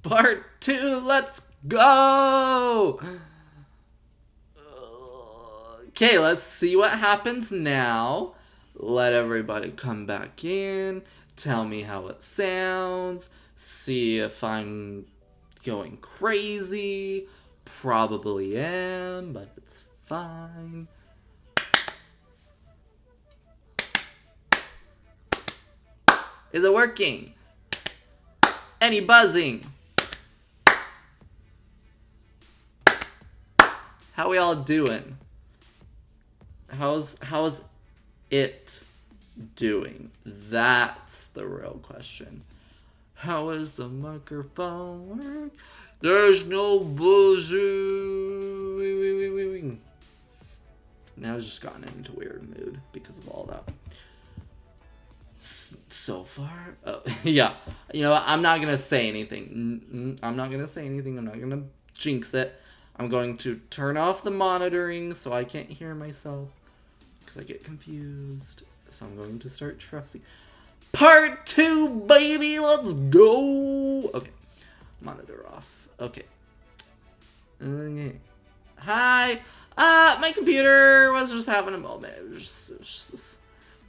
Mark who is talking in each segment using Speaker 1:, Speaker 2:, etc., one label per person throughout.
Speaker 1: Part 2, let's go! Okay, let's see what happens now. Let everybody come back in. Tell me how it sounds. See if I'm going crazy. Probably am, but it's fine. Is it working? Any buzzing? How we all doing? How's it doing? That's the real question. How is the microphone work? There's no buzzing. Now I've just gotten into a weird mood because of all that. So far, yeah. You know what? I'm not gonna say anything. I'm not gonna say anything. I'm not gonna jinx it. I'm going to turn off the monitoring so I can't hear myself because I get confused. So I'm going to start trusting. Part 2, baby, let's go. Okay, monitor off. Okay. Hi. My computer was just having a moment. It was just,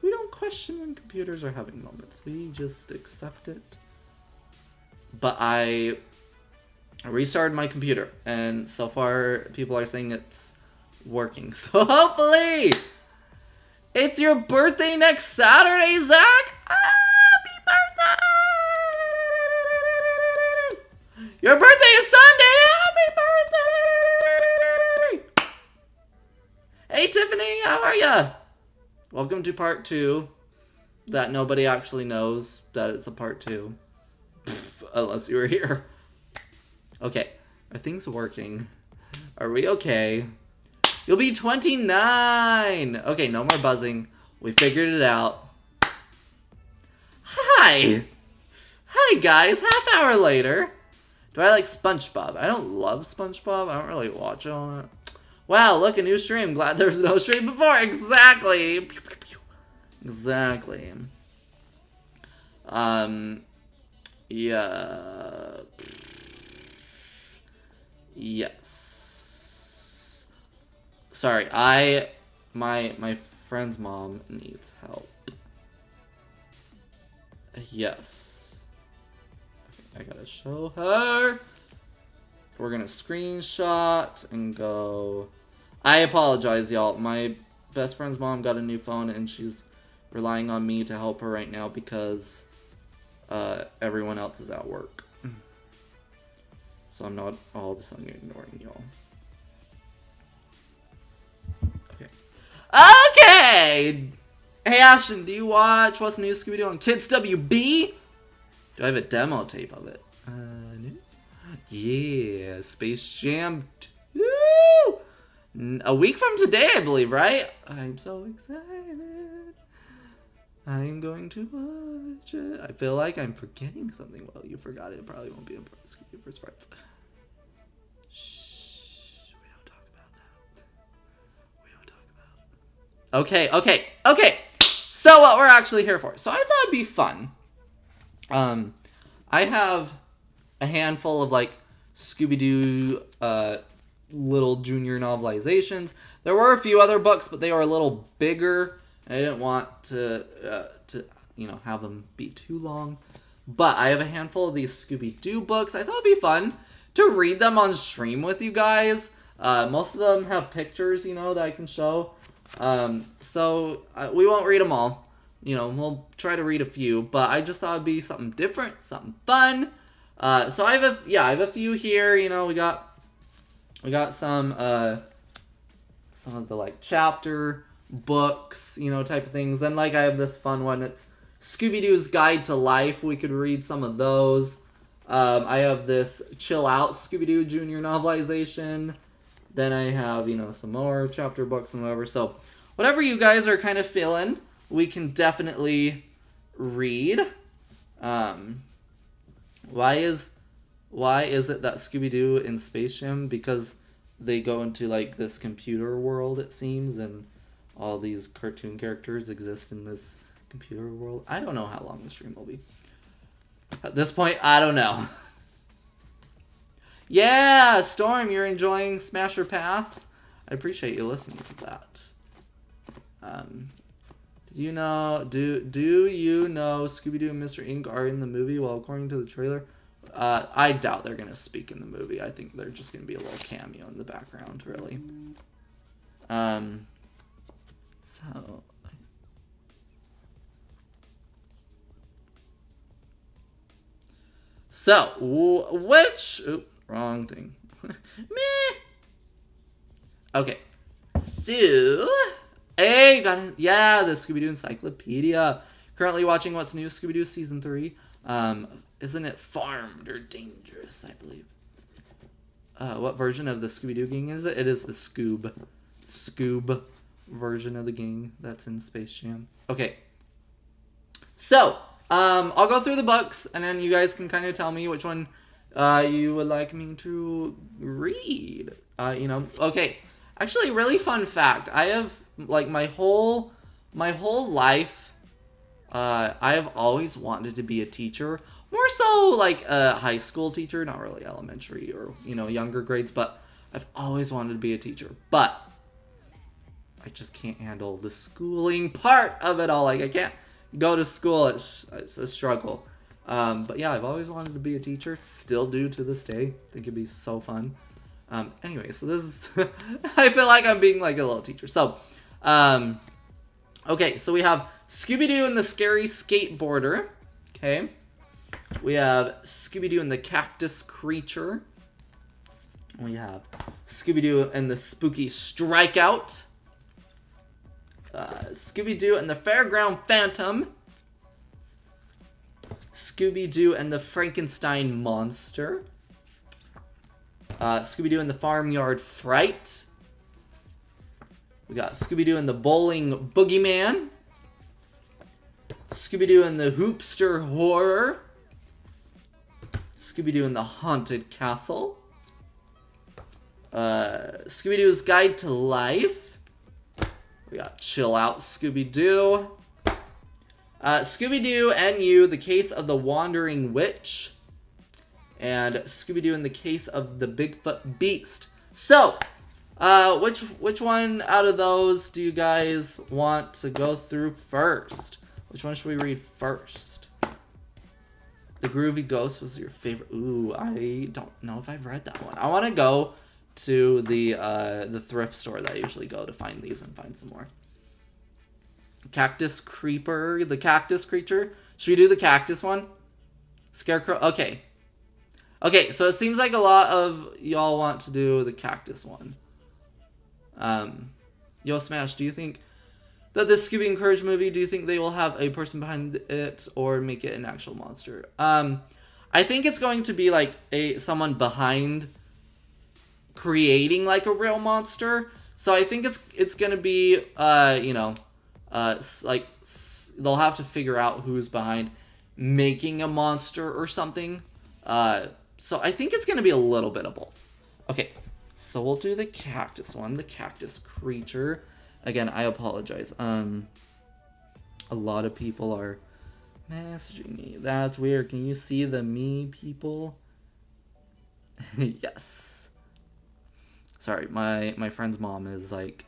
Speaker 1: we don't question when computers are having moments. We just accept it. But I restarted my computer, and so far people are saying it's working. So hopefully, it's your birthday next Saturday, Zach. Happy birthday! Your birthday is Sunday. Happy birthday! Hey Tiffany, how are ya? Welcome to part 2. That nobody actually knows that it's a part 2, unless you were here. Okay, are things working? Are we okay? You'll be 29! Okay, no more buzzing. We figured it out. Hi! Hi guys, half hour later. Do I like SpongeBob? I don't love SpongeBob. I don't really watch it all that. Wow, look, a new stream. Glad there was no stream before. Exactly. Exactly. Yeah. Yes. Sorry, my friend's mom needs help. Yes. Okay, I gotta show her. We're gonna screenshot and go. I apologize, y'all. My best friend's mom got a new phone and she's relying on me to help her right now because everyone else is at work. So I'm not all of a sudden ignoring y'all. Okay. Okay! Hey Ashton, do you watch What's New Scooby-Doo on Kids WB? Do I have a demo tape of it? No. Yeah, Space Jam 2! A week from today, I believe, right? I'm so excited. I'm going to watch it. I feel like I'm forgetting something. Well, you forgot it. It probably won't be in Scooby first parts. Shh. We don't talk about that. We don't talk about it. Okay. So what we're actually here for. So I thought it'd be fun. I have a handful of like Scooby-Doo little junior novelizations. There were a few other books, but they were a little bigger. I didn't want to have them be too long. But I have a handful of these Scooby-Doo books. I thought it'd be fun to read them on stream with you guys. Most of them have pictures, that I can show. So we won't read them all. We'll try to read a few. But I just thought it'd be something different, something fun. So I have a few here. We got some of the like chapter books, type of things. Then like I have this fun one. It's Scooby-Doo's Guide to Life. We could read some of those. I have this Chill Out Scooby-Doo Junior novelization. Then I have, some more chapter books and whatever. So whatever you guys are kind of feeling, we can definitely read. Why is it that Scooby-Doo in Space Jam? Because they go into like this computer world, it seems, and all these cartoon characters exist in this computer world. I don't know how long the stream will be. At this point, I don't know. Yeah, Storm, you're enjoying Smash or Pass? I appreciate you listening to that. Do you know Scooby-Doo and Mr. Ink are in the movie? Well, according to the trailer, I doubt they're gonna speak in the movie. I think they're just gonna be a little cameo in the background, really. So, which... Oop, wrong thing. Meh. Okay. So... Hey, got it. Yeah, the Scooby-Doo Encyclopedia. Currently watching What's New, Scooby-Doo Season 3. Isn't it Farmed or Dangerous, I believe. What version of the Scooby-Doo gang is it? It is the Scoob version of the gang that's in Space Jam. Okay. So, I'll go through the books, and then you guys can kind of tell me which one you would like me to read. Okay. Actually, really fun fact. I have, like, my whole life, I have always wanted to be a teacher. More so, like, a high school teacher, not really elementary or, younger grades, but I've always wanted to be a teacher. But I just can't handle the schooling part of it all. Like, I can't go to school. It's a struggle. But yeah, I've always wanted to be a teacher. Still do to this day. I think it'd be so fun. Anyway, so this is... I feel like I'm being like a little teacher. So, okay, so we have Scooby-Doo and the Scary Skateboarder. Okay. We have Scooby-Doo and the Cactus Creature. We have Scooby-Doo and the Spooky Strikeout. Scooby-Doo and the Fairground Phantom. Scooby-Doo and the Frankenstein Monster. Scooby-Doo and the Farmyard Fright. We got Scooby-Doo and the Bowling Boogeyman. Scooby-Doo and the Hoopster Horror. Scooby-Doo and the Haunted Castle. Scooby-Doo's Guide to Life. We got Chill Out Scooby-Doo. Scooby-Doo and You, The Case of the Wandering Witch. And Scooby-Doo in the Case of the Bigfoot Beast. So, which one out of those do you guys want to go through first? Which one should we read first? The Groovy Ghost was your favorite. Ooh, I don't know if I've read that one. I want to go to the thrift store that I usually go to find these and find some more. Cactus Creeper, the Cactus Creature. Should we do the cactus one? Scarecrow. Okay. Okay, so it seems like a lot of y'all want to do the cactus one. Yo, Smash, do you think that this Scooby and Courage movie, do you think they will have a person behind it or make it an actual monster? I think it's going to be like someone behind creating like a real monster. So I think it's going to be, like they'll have to figure out who's behind making a monster or something. So I think it's going to be a little bit of both. Okay, so we'll do the cactus one, the Cactus Creature. Again, I apologize. A lot of people are messaging me. That's weird. Can you see the me people? Yes. Sorry, my friend's mom is like...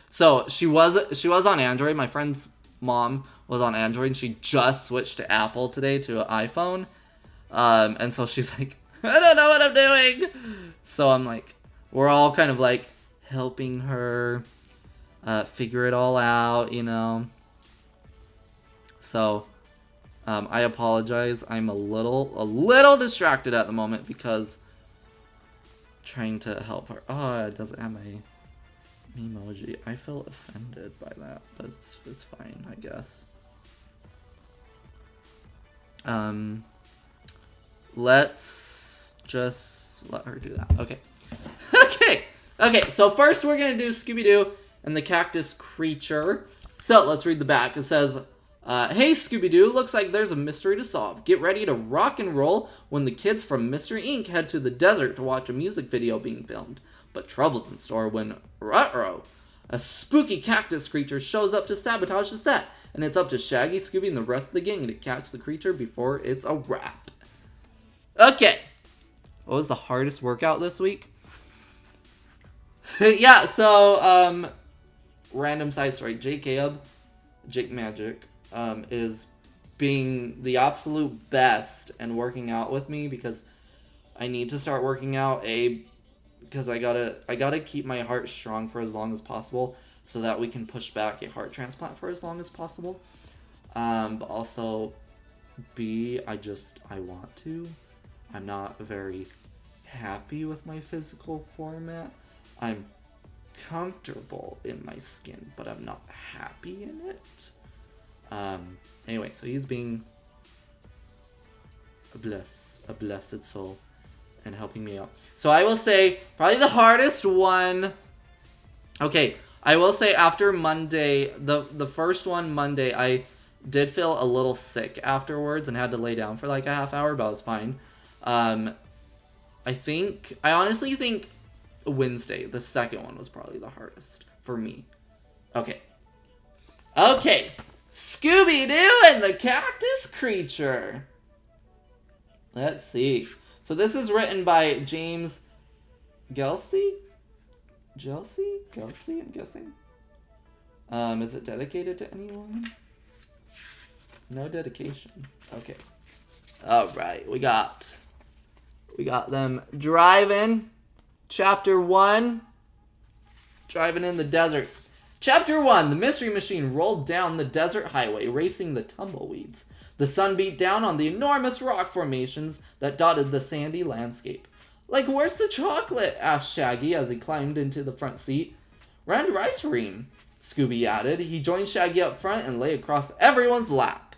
Speaker 1: So, she was on Android. My friend's mom was on Android, and she just switched to Apple today, to an iPhone. And so she's like, I don't know what I'm doing. So I'm like, we're all kind of like helping her figure it all out, So I apologize. I'm a little distracted at the moment because trying to help her. Oh, it doesn't have my emoji. I felt offended by that, but it's fine, I guess. Let's just let her do that. Okay. Okay, so first we're going to do Scooby-Doo and the Cactus Creature. So let's read the back. It says, hey Scooby-Doo, looks like there's a mystery to solve. Get ready to rock and roll when the kids from Mr. Inc. head to the desert to watch a music video being filmed. But trouble's in store when, ruh-roh, a spooky cactus creature shows up to sabotage the set. And it's up to Shaggy, Scooby, and the rest of the gang to catch the creature before it's a wrap. Okay. What was the hardest workout this week? Yeah, so, random side story. Jake Magic, is being the absolute best and working out with me because I need to start working out, because I gotta keep my heart strong for as long as possible so that we can push back a heart transplant for as long as possible. But also, I want to. I'm not very happy with my physical format. I'm comfortable in my skin, but I'm not happy in it. Anyway, so he's being a blessed soul and helping me out. So I will say probably the hardest one. Okay, I will say after Monday, the first one Monday, I did feel a little sick afterwards and had to lay down for like a half hour, but I was fine. I honestly think Wednesday, the second one, was probably the hardest for me. Okay, Scooby-Doo and the Cactus Creature. Let's see. So this is written by James Gelsey, I'm guessing. Is it dedicated to anyone? No dedication. Okay. Alright, we got them driving. Chapter 1. Driving in the desert. Chapter 1. The Mystery Machine rolled down the desert highway, racing the tumbleweeds. The sun beat down on the enormous rock formations that dotted the sandy landscape. Like, where's the chocolate? Asked Shaggy as he climbed into the front seat. Round ice cream, Scooby added. He joined Shaggy up front and lay across everyone's lap.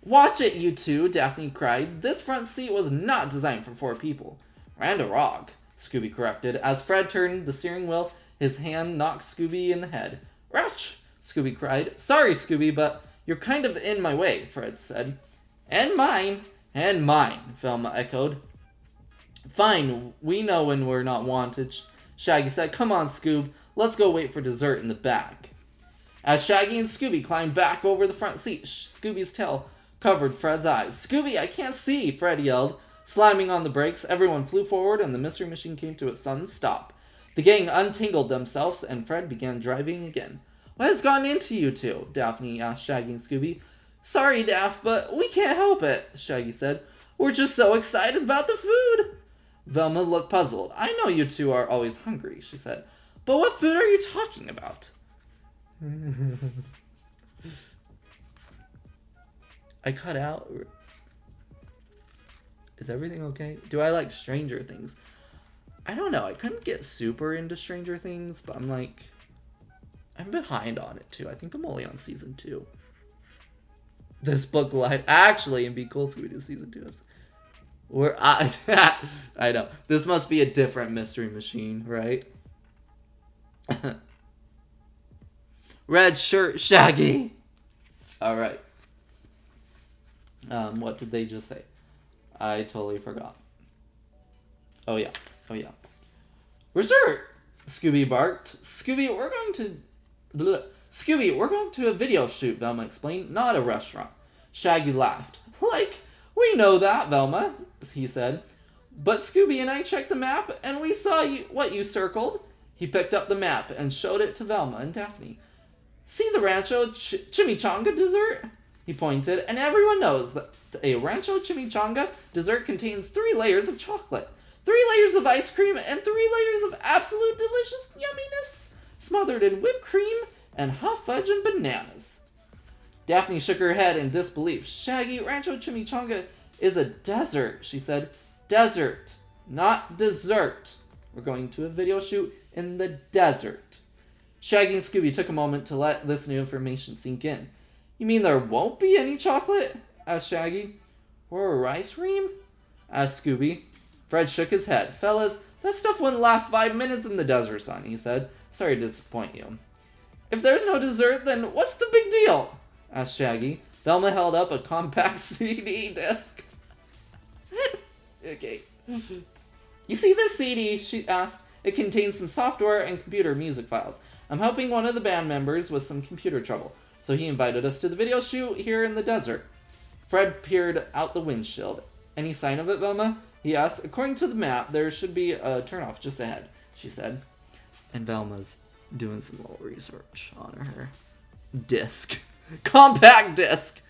Speaker 1: Watch it, you two, Daphne cried. This front seat was not designed for 4 people. Randa Rog, Scooby corrected. As Fred turned the steering wheel, his hand knocked Scooby in the head. Ouch, Scooby cried. Sorry, Scooby, but you're kind of in my way, Fred said. And mine, Velma echoed. Fine, we know when we're not wanted, Shaggy said. Come on, Scoob, let's go wait for dessert in the back. As Shaggy and Scooby climbed back over the front seat, Scooby's tail covered Fred's eyes. Scooby, I can't see, Fred yelled. Slamming on the brakes, everyone flew forward and the Mystery Machine came to its sudden stop. The gang untangled themselves and Fred began driving again. What has gone into you two? Daphne asked Shaggy and Scooby. Sorry, Daph, but we can't help it, Shaggy said. We're just so excited about the food. Velma looked puzzled. I know you two are always hungry, she said. But what food are you talking about? I cut out. Is everything okay? Do I like Stranger Things? I don't know. I couldn't get super into Stranger Things, but I'm behind on it too. I think I'm only on season 2. This book light actually in Be Cool Scooby-Doo season 2. I know. This must be a different Mystery Machine, right? Red shirt, Shaggy. All right. What did they just say? I totally forgot. Oh yeah. Dessert! Scooby barked. Scooby, we're going to a video shoot, Velma explained, not a restaurant. Shaggy laughed. Like, we know that, Velma, he said. But Scooby and I checked the map, and we saw what you circled. He picked up the map and showed it to Velma and Daphne. See the Rancho Chimichanga dessert? He pointed, and everyone knows that a Rancho Chimichanga dessert contains 3 layers of chocolate, 3 layers of ice cream, and 3 layers of absolute delicious yumminess, smothered in whipped cream and hot fudge and bananas. Daphne shook her head in disbelief. Shaggy, Rancho Chimichanga is a dessert, she said. Desert, not dessert. We're going to a video shoot in the desert. Shaggy and Scooby took a moment to let this new information sink in. You mean there won't be any chocolate? Asked Shaggy. Or ice cream? Asked Scooby. Fred shook his head. Fellas, that stuff wouldn't last 5 minutes in the desert, son, he said. Sorry to disappoint you. If there's no dessert, then what's the big deal? Asked Shaggy. Velma held up a compact CD disc. Okay. You see this CD? She asked. It contains some software and computer music files. I'm helping one of the band members with some computer trouble, so he invited us to the video shoot here in the desert. Fred peered out the windshield. Any sign of it, Velma? He asked. According to the map, there should be a turnoff just ahead, she said. And Velma's doing some little research on her disc. Compact disc!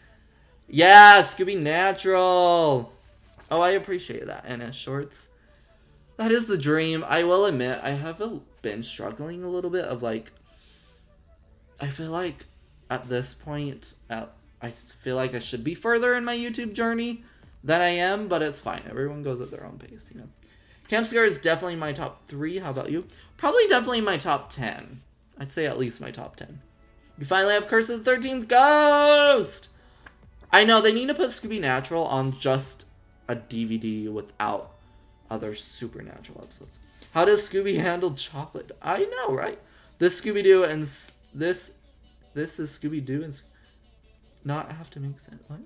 Speaker 1: Yeah, Scooby Natural! Oh, I appreciate that. NS Shorts. That is the dream. I will admit, I have been struggling a little bit of like... I feel like at this point, I feel like I should be further in my YouTube journey than I am, but it's fine. Everyone goes at their own pace, you know. Camp Scare is definitely my top 3. How about you? Probably definitely my top 10. I'd say at least my top 10. We finally have Curse of the 13th Ghost! I know, they need to put Scooby Natural on just a DVD without other supernatural episodes. How does Scooby handle chocolate? I know, right? This Scooby-Doo and this is Scooby-Doo and not have to make sense. What?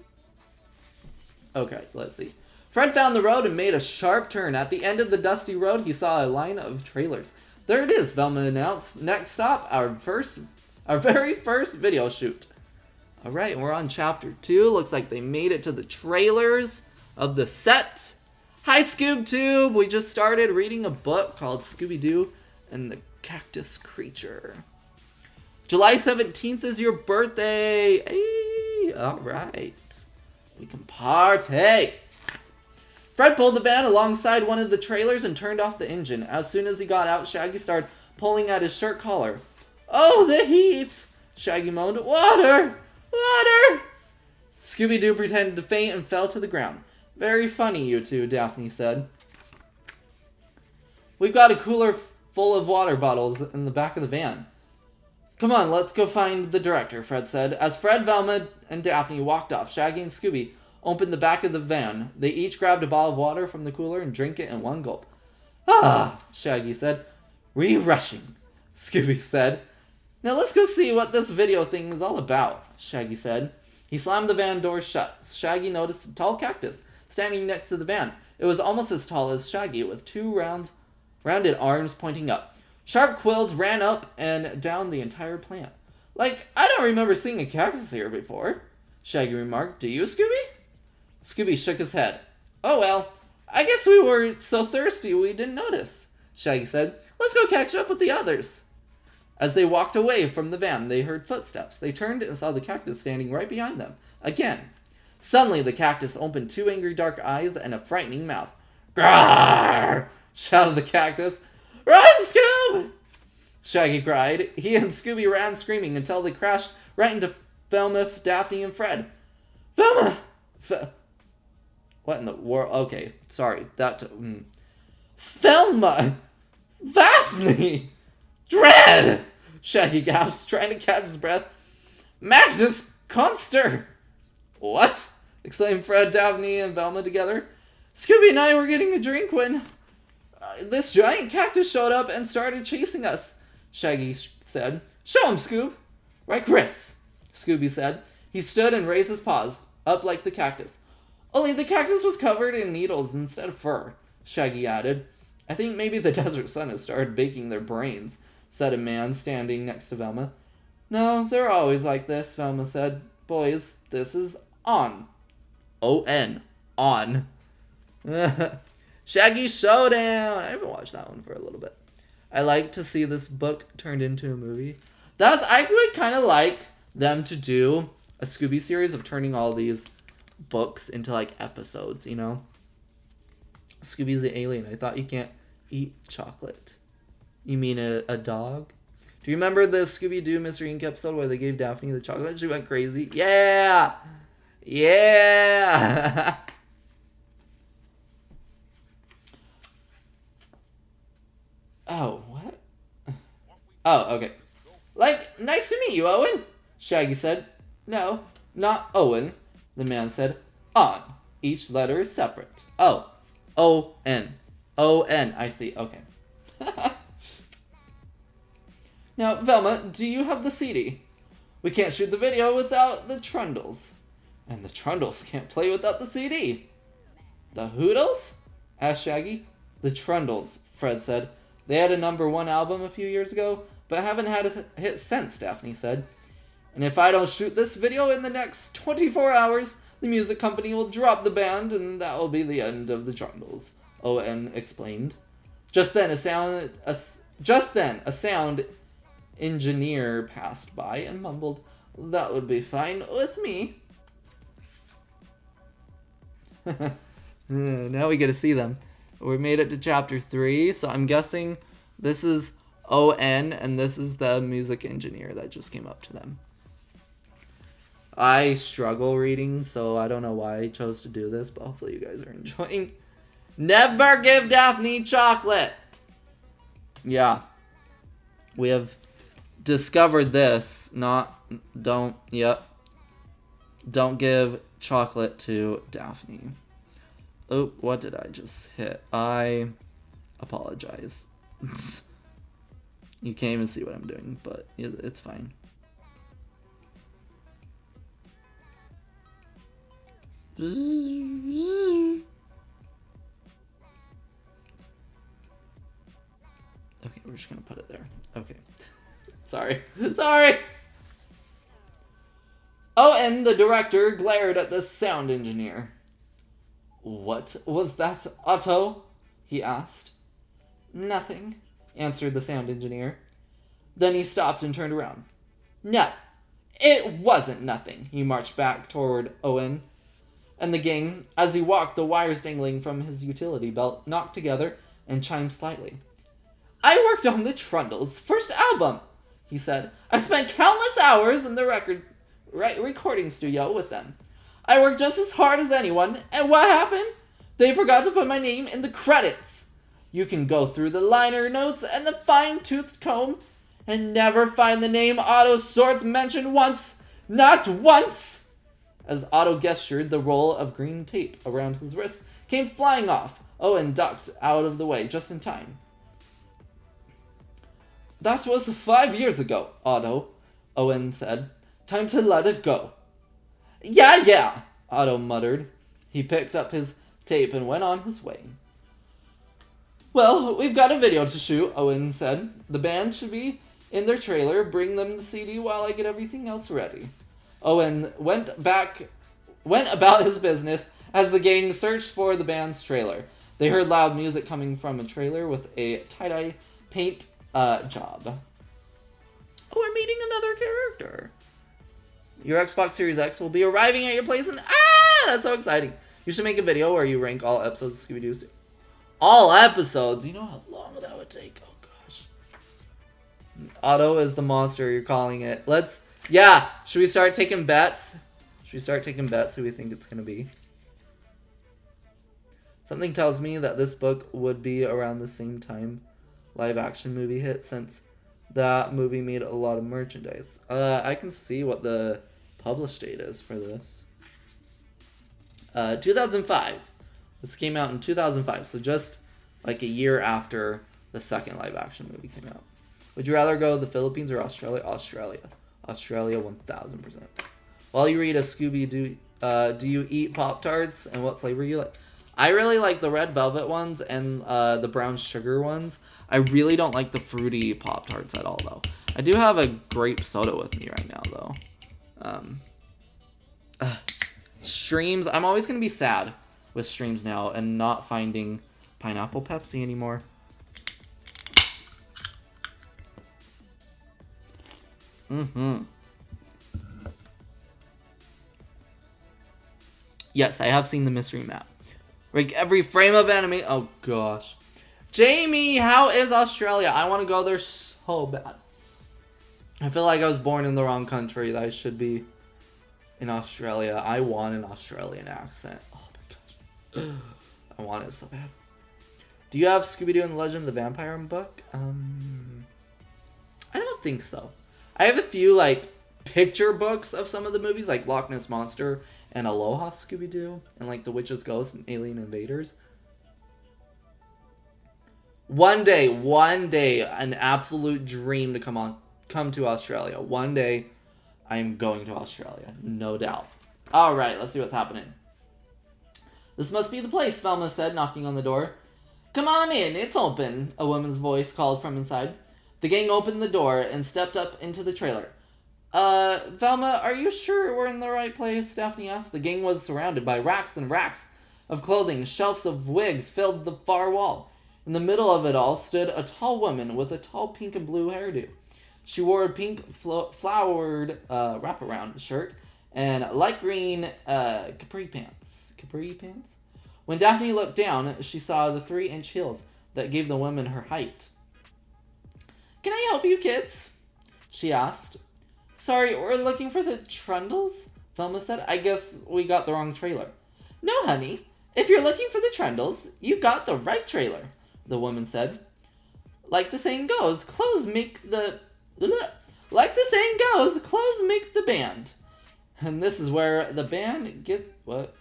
Speaker 1: Okay, let's see. Fred found the road and made a sharp turn. At the end of the dusty road, he saw a line of trailers. There it is, Velma announced. Next stop, our very first video shoot. Alright, we're on chapter 2. Looks like they made it to the trailers of the set. Hi, ScoobTube! We just started reading a book called Scooby-Doo and the Cactus Creature. July 17th is your birthday! Hey, alright. We can party! Fred pulled the van alongside one of the trailers and turned off the engine. As soon as he got out, Shaggy started pulling at his shirt collar. Oh, the heat! Shaggy moaned. Water! Water! Scooby-Doo pretended to faint and fell to the ground. Very funny, you two, Daphne said. We've got a cooler full of water bottles in the back of the van. Come on, let's go find the director, Fred said. As Fred, Velma, and Daphne walked off, Shaggy and Scooby opened the back of the van. They each grabbed a bottle of water from the cooler and drank it in one gulp. Ah, Shaggy said. Refreshing, Scooby said. Now let's go see what this video thing is all about, Shaggy said. He slammed the van door shut. Shaggy noticed a tall cactus standing next to the van. It was almost as tall as Shaggy, with two rounded arms pointing up. Sharp quills ran up and down the entire plant. Like, I don't remember seeing a cactus here before, Shaggy remarked. Do you, Scooby? Scooby shook his head. Oh well, I guess we were so thirsty we didn't notice, Shaggy said. Let's go catch up with the others. As they walked away from the van, they heard footsteps. They turned and saw the cactus standing right behind them. Again. Suddenly, the cactus opened two angry dark eyes and a frightening mouth. Grrr! Shouted the cactus. Run, Scoob! Shaggy cried. He and Scooby ran screaming until they crashed right into Velma, Daphne, and Fred. Velma! What in the world? Okay, sorry. Velma! Daphne! Dread! Shaggy gasped, trying to catch his breath. Magnus Conster! What? Exclaimed Fred, Daphne, and Velma together. Scooby and I were getting a drink when this giant cactus showed up and started chasing us, Shaggy said. Show him, Scoob! Right, Chris, Scooby said. He stood and raised his paws, up like the cactus. Only the cactus was covered in needles instead of fur, Shaggy added. I think maybe the desert sun has started baking their brains, said a man standing next to Velma. No, they're always like this, Velma said. Boys, this is on. O-N. On. Shaggy Showdown! I haven't watched that one for a little bit. I like to see this book turned into a movie. I would kind of like them to do a Scooby series of turning all these books into like episodes, you know? Scooby's the alien. I thought you can't eat chocolate. You mean a dog? Do you remember the Scooby-Doo Mystery Inc. episode where they gave Daphne the chocolate? She went crazy. Yeah! Yeah! Oh, what? Oh, okay. Like, nice to meet you, Owen, Shaggy said. No, not Owen, the man said. On. Each letter is separate. Oh. O-N. O-N. I see. Okay. Now, Velma, do you have the CD? We can't shoot the video without the Trundles. And the Trundles can't play without the CD. The Hoodles? Asked Shaggy. The Trundles, Fred said. They had a #1 album a few years ago, but haven't had a hit since, Daphne said. And if I don't shoot this video in the next 24 hours, The music company will drop the band, and that will be the end of the Trundles, Owen explained. Just then, a sound engineer passed by and mumbled, "That would be fine with me." Now we get to see them. We made it to chapter 3, so I'm guessing this is ON, and this is the music engineer that just came up to them. I struggle reading, so I don't know why I chose to do this, but hopefully you guys are enjoying. Never give Daphne chocolate! Yeah. We have discovered this. Don't give chocolate to Daphne. Oh, what did I just hit? I apologize. You can't even see what I'm doing, but it's fine. Okay, we're just gonna put it there. Okay. Sorry. Oh, and the director glared at the sound engineer. "What was that, Otto?" he asked. "Nothing," answered the sound engineer. Then he stopped and turned around. "No, it wasn't nothing." He marched back toward Owen and the gang. As he walked, the wires dangling from his utility belt knocked together and chimed slightly. "I worked on the Trundles' first album," he said. "I spent countless hours in the recording studio with them. I worked just as hard as anyone, and what happened? They forgot to put my name in the credits. You can go through the liner notes and the fine-toothed comb and never find the name Otto Swords mentioned once. Not once!" As Otto gestured, the roll of green tape around his wrist came flying off. Owen ducked out of the way just in time. "That was 5 years ago, Otto," Owen said. "Time to let it go." Yeah, Otto muttered. He picked up his tape and went on his way. "Well, we've got a video to shoot," Owen said. "The band should be in their trailer. Bring them the CD while I get everything else ready." Owen went about his business as the gang searched for the band's trailer. They heard loud music coming from a trailer with a tie-dye paint job. Oh, we're meeting another character. Your Xbox Series X will be arriving at your place and that's so exciting. You should make a video where you rank all episodes of Scooby-Doo. All episodes? You know how long that would take? Oh gosh. Otto is the monster, you're calling it. Should we start taking bets? Who we think it's gonna be? Something tells me that this book would be around the same time live action movie hit, since that movie made a lot of merchandise. I can see what the published date is for this. 2005. This came out in 2005, so just like a year after the second live action movie came out. Would you rather go to the Philippines or Australia? Australia 1000%. While you read a Scooby-Doo, do you eat Pop-Tarts, and what flavor you like? I really like the red velvet ones and the brown sugar ones. I really don't like the fruity Pop-Tarts at all, though. I do have a grape soda with me right now, though. Streams. I'm always going to be sad with streams now and not finding pineapple Pepsi anymore. Yes, I have seen the mystery map. Like every frame of anime. Oh gosh. Jamie, how is Australia? I want to go there so bad. I feel like I was born in the wrong country. That I should be in Australia. I want an Australian accent. Oh my gosh. I want it so bad. Do you have Scooby-Doo and the Legend of the Vampire book? I don't think so. I have a few like picture books of some of the movies, like Loch Ness Monster and Aloha Scooby-Doo, and like The Witch's Ghost and Alien Invaders. One day, an absolute dream to come to Australia. One day, I am going to Australia, no doubt. All right, let's see what's happening. This must be the place, Velma said, knocking on the door. Come on in, it's open, a woman's voice called from inside. The gang opened the door and stepped up into the trailer. Velma, are you sure we're in the right place? Daphne asked. The gang was surrounded by racks and racks of clothing. Shelves of wigs filled the far wall. In the middle of it all stood a tall woman with a tall pink and blue hairdo. She wore a pink flowered wraparound shirt and light green capri pants. Capri pants? When Daphne looked down, she saw the 3-inch heels that gave the woman her height. Can I help you, kids? She asked. Sorry, we're looking for the Trundles? Velma said. I guess we got the wrong trailer. No, honey. If you're looking for the Trundles, you got the right trailer, the woman said. Like the saying goes, clothes make the... Like the saying goes, clothes make the band. And this is where the band get... What?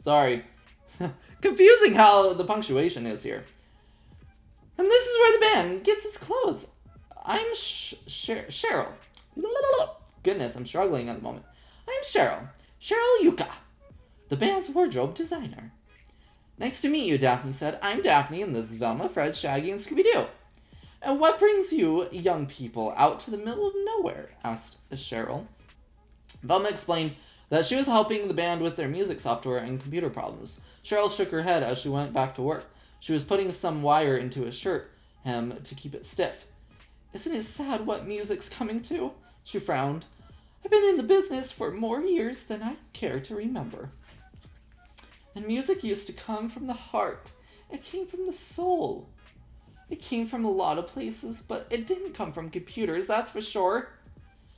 Speaker 1: Sorry. Confusing how the punctuation is here. And this is where the band gets its clothes. I'm Cheryl. Goodness, I'm struggling at the moment. I'm Cheryl. Cheryl Yuka, the band's wardrobe designer. Nice to meet you, Daphne said. I'm Daphne, and this is Velma, Fred, Shaggy, and Scooby-Doo. And what brings you young people out to the middle of nowhere? Asked Cheryl. Velma explained that she was helping the band with their music software and computer problems. Cheryl shook her head as she went back to work. She was putting some wire into a shirt hem to keep it stiff. Isn't it sad what music's coming to? She frowned. I've been in the business for more years than I care to remember. And music used to come from the heart. It came from the soul. It came from a lot of places, but it didn't come from computers, that's for sure.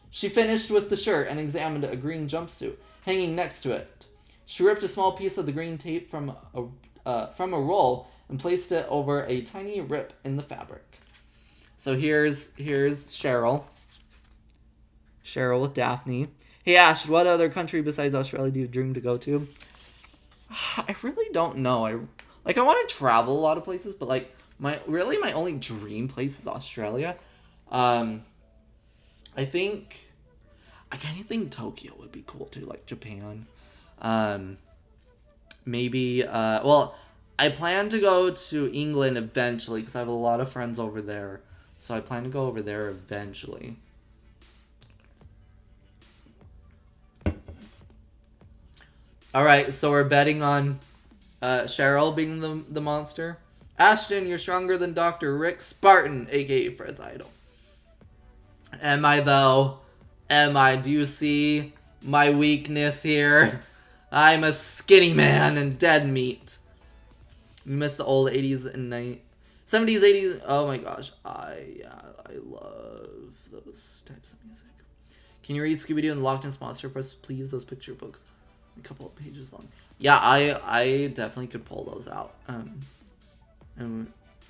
Speaker 1: She finished with the shirt and examined a green jumpsuit hanging next to it. She ripped a small piece of the green tape from a roll and placed it over a tiny rip in the fabric. So here's Cheryl. Cheryl with Daphne. Hey Ash, what other country besides Australia do you dream to go to? I really don't know. I want to travel a lot of places, but like my only dream place is Australia. I think I kind of think Tokyo would be cool too, like Japan. Maybe I plan to go to England eventually because I have a lot of friends over there. So I plan to go over there eventually. Alright, so we're betting on Cheryl being the monster. Ashton, you're stronger than Dr. Rick Spartan, aka Fred's idol. Am I though? Am I? Do you see my weakness here? I'm a skinny man and dead meat. We miss the old 80s and 70s, 80s. Oh my gosh. I love those types of music. Can you read Scooby-Doo and the Loch Ness Monster for us, please? Those picture books. A couple of pages long. Yeah, I definitely could pull those out.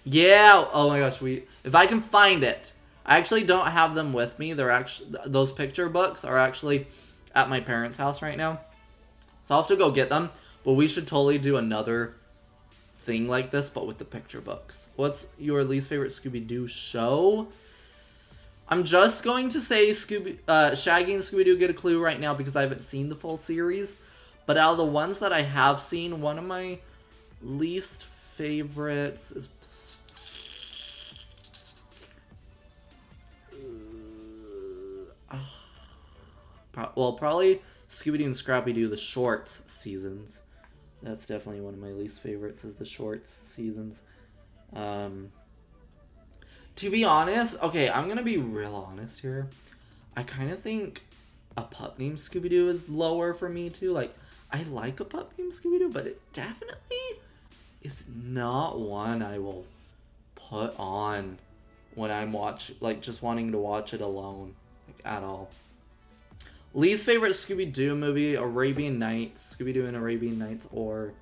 Speaker 1: Yeah. Oh my gosh. If I can find it. I actually don't have them with me. They're actually, those picture books are actually at my parents' house right now. So I'll have to go get them. But we should totally do another thing like this, but with the picture books. What's your least favorite Scooby-Doo show? I'm just going to say Shaggy and Scooby-Doo get a clue right now because I haven't seen the full series. But out of the ones that I have seen, one of my least favorites is... probably Scooby-Doo and Scrappy-Doo, the shorts seasons. That's definitely one of my least favorites, is the shorts seasons. To be honest, okay, I'm gonna be real honest here. I kind of think A Pup Named Scooby-Doo is lower for me too. Like, I like A Pup Named Scooby-Doo, but it definitely is not one I will put on when I'm just wanting to watch it alone, like, at all. Least favorite Scooby-Doo movie, Arabian Nights, Scooby-Doo and Arabian Nights, or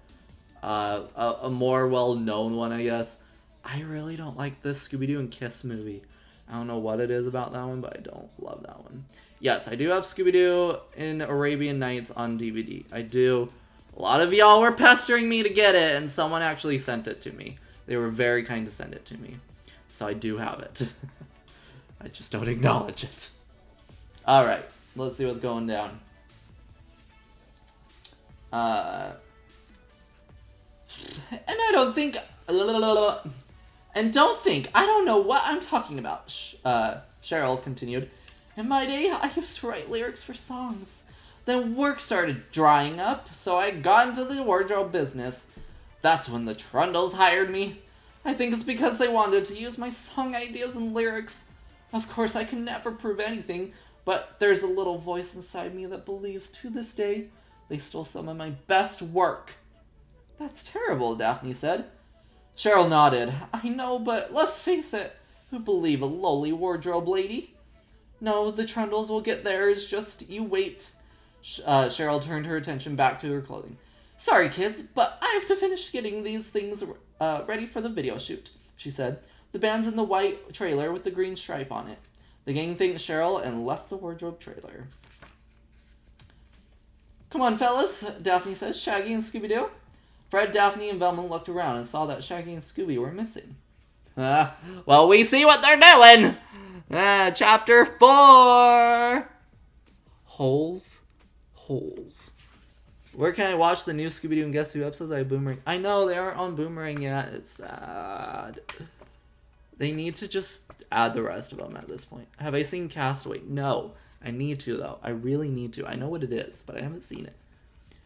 Speaker 1: a more well-known one, I guess. I really don't like this Scooby-Doo and Kiss movie. I don't know what it is about that one, but I don't love that one. Yes, I do have Scooby-Doo and Arabian Nights on DVD. I do. A lot of y'all were pestering me to get it, and someone actually sent it to me. They were very kind to send it to me. So I do have it. I just don't acknowledge it. Alright. Let's see what's going down. And I don't think... And don't think, I don't know what I'm talking about, Cheryl continued. In my day, I used to write lyrics for songs. Then work started drying up, so I got into the wardrobe business. That's when the Trundles hired me. I think it's because they wanted to use my song ideas and lyrics. Of course, I can never prove anything, but there's a little voice inside me that believes to this day they stole some of my best work. That's terrible, Daphne said. Cheryl nodded. I know, but let's face it, who believe a lowly wardrobe lady? No, the Trundles will get theirs, just you wait. Cheryl turned her attention back to her clothing. Sorry, kids, but I have to finish getting these things ready for the video shoot, she said. The band's in the white trailer with the green stripe on it. The gang thanked Cheryl and left the wardrobe trailer. Come on, fellas, Daphne says. Shaggy and Scooby-Doo. Fred, Daphne, and Velma looked around and saw that Shaggy and Scooby were missing. Well, we see what they're doing. Chapter 4. Holes. Where can I watch the new Scooby-Doo and Guess Who episodes? I have Boomerang. I know, they aren't on Boomerang yet. It's sad. They need to just add the rest of them at this point. Have I seen Castaway? No. I need to, though. I really need to. I know what it is, but I haven't seen it.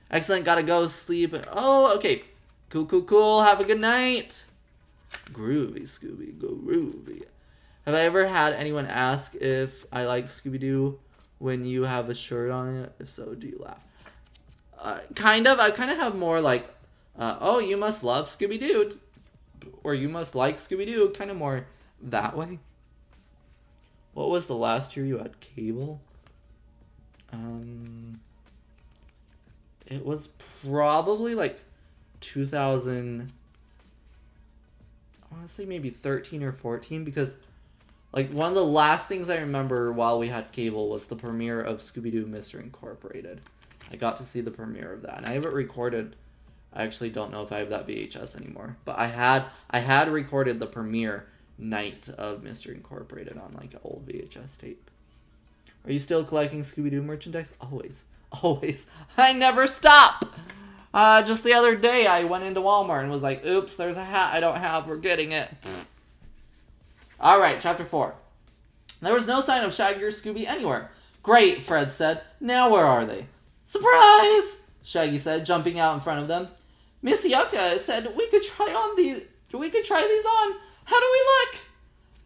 Speaker 1: Excellent. Gotta go sleep. Oh, okay. Cool. Have a good night. Groovy, Scooby. Groovy. Have I ever had anyone ask if I like Scooby-Doo when you have a shirt on it? If so, do you laugh? Kind of. I kind of have more like, oh, you must love Scooby-Doo. Or you must like Scooby-Doo. Kind of more that way. What was the last year you had cable? It was probably like 2000... I want to say maybe 13 or 14, because like one of the last things I remember while we had cable was the premiere of Scooby-Doo Mystery Incorporated. I got to see the premiere of that, and I have it recorded. I actually don't know if I have that VHS anymore, but I had recorded the premiere night of Mystery Incorporated on like an old VHS tape. Are you still collecting Scooby-Doo merchandise? Always. I never stop. Just the other day, I went into Walmart and was like, oops, there's a hat I don't have. We're getting it. Alright, chapter 4. There was no sign of Shaggy or Scooby anywhere. Great, Fred said. Now where are they? Surprise! Shaggy said, jumping out in front of them. Miss Yucca said we could try these on. How do we look?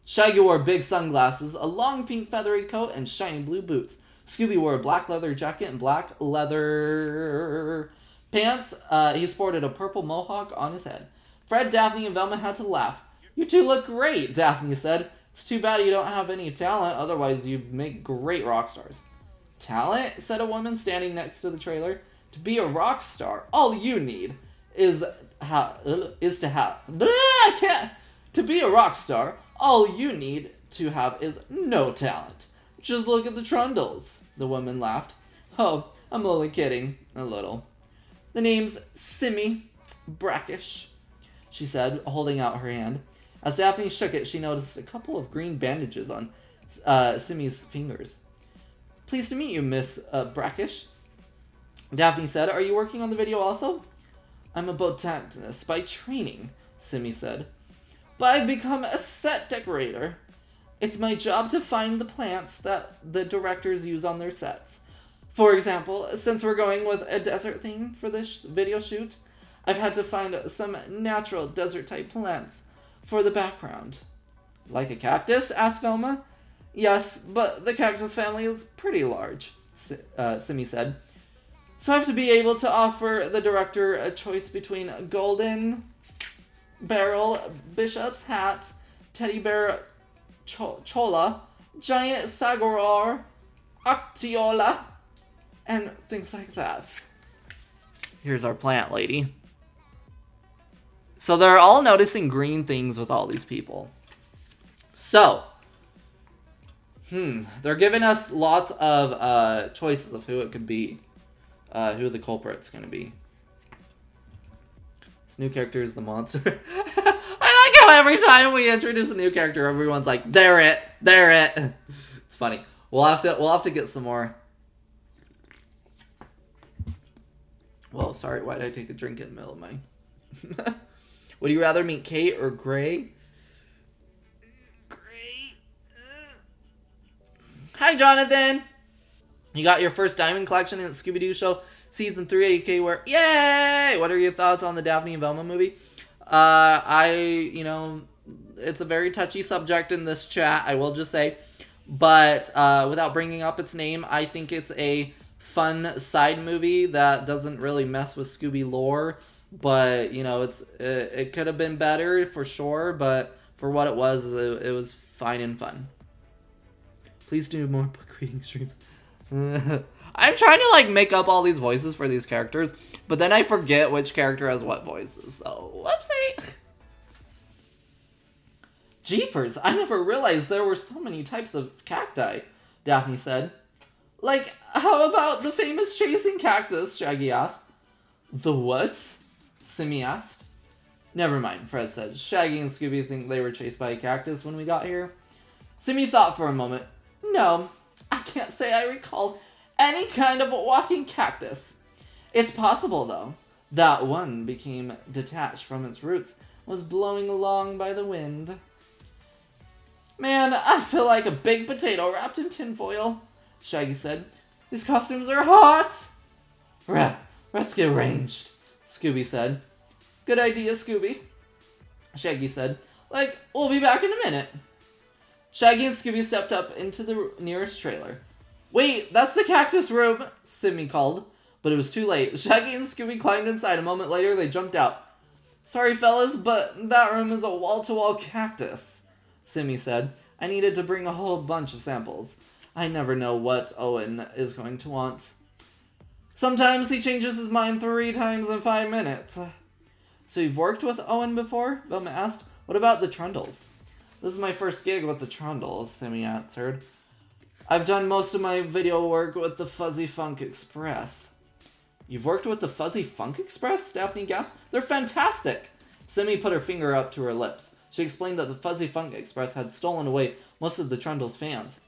Speaker 1: Shaggy wore big sunglasses, a long pink feathery coat, and shiny blue boots. Scooby wore a black leather jacket and black leather pants. He sported a purple mohawk on his head. Fred, Daphne, and Velma had to laugh. You two look great, Daphne said. It's too bad you don't have any talent, otherwise you'd make great rock stars. Talent? Said a woman standing next to the trailer. To be a rock star, all you need is to have... I can't... To be a rock star, all you need to have is no talent. Just look at the Trundles, the woman laughed. Oh, I'm only kidding. A little. The name's Simmy Brackish, she said, holding out her hand. As Daphne shook it, she noticed a couple of green bandages on Simmy's fingers. Pleased to meet you, Miss Brackish, Daphne said. Are you working on the video also? I'm a botanist by training, Simmy said. But I've become a set decorator. It's my job to find the plants that the directors use on their sets. For example, since we're going with a desert theme for this video shoot, I've had to find some natural desert-type plants for the background. Like a cactus? Asked Velma. Yes, but the cactus family is pretty large, Simmy said. So I have to be able to offer the director a choice between a golden barrel, bishop's hat, teddy bear chola, giant saguaro, actiola, and things like that. Here's our plant lady. So they're all noticing green things with all these people. So, they're giving us lots of choices of who it could be. Who the culprit's gonna be. This new character is the monster. I like how every time we introduce a new character, everyone's like, they're it. It's funny. We'll have to get some more. Well, sorry, why did I take a drink in the middle of my... Would you rather meet Kate or Gray? Gray. Hi, Hi, Jonathan. You got your first diamond collection in the Scooby-Doo show season 3 AK where, yay! What are your thoughts on the Daphne and Velma movie? It's a very touchy subject in this chat, I will just say. But without bringing up its name, I think it's a fun side movie that doesn't really mess with Scooby lore. But, it could have been better for sure. But for what it was fine and fun. Please do more book reading streams. I'm trying to make up all these voices for these characters, but then I forget which character has what voices, so whoopsie. Jeepers, I never realized there were so many types of cacti, Daphne said. How about the famous chasing cactus, Shaggy asked. The what? Simi asked. Never mind, Fred said. Shaggy and Scooby think they were chased by a cactus when we got here. Simi thought for a moment. No, I can't say I recall any kind of walking cactus. It's possible, though, that one became detached from its roots and was blowing along by the wind. Man, I feel like a big potato wrapped in tinfoil, Shaggy said. These costumes are hot. Let's get arranged, Scooby said. Good idea, Scooby, Shaggy said. We'll be back in a minute. Shaggy and Scooby stepped up into the nearest trailer. Wait, that's the cactus room, Simi called. But it was too late. Shaggy and Scooby climbed inside. A moment later, they jumped out. Sorry, fellas, but that room is a wall-to-wall cactus, Simi said. I needed to bring a whole bunch of samples. I never know what Owen is going to want. Sometimes he changes his mind 3 times in 5 minutes. So you've worked with Owen before? Velma asked. What about the Trundles? This is my first gig with the Trundles, Simi answered. I've done most of my video work with the Fuzzy Funk Express. You've worked with the Fuzzy Funk Express? Daphne gasped. They're fantastic! Simi put her finger up to her lips. She explained that the Fuzzy Funk Express had stolen away most of the Trundles' fans.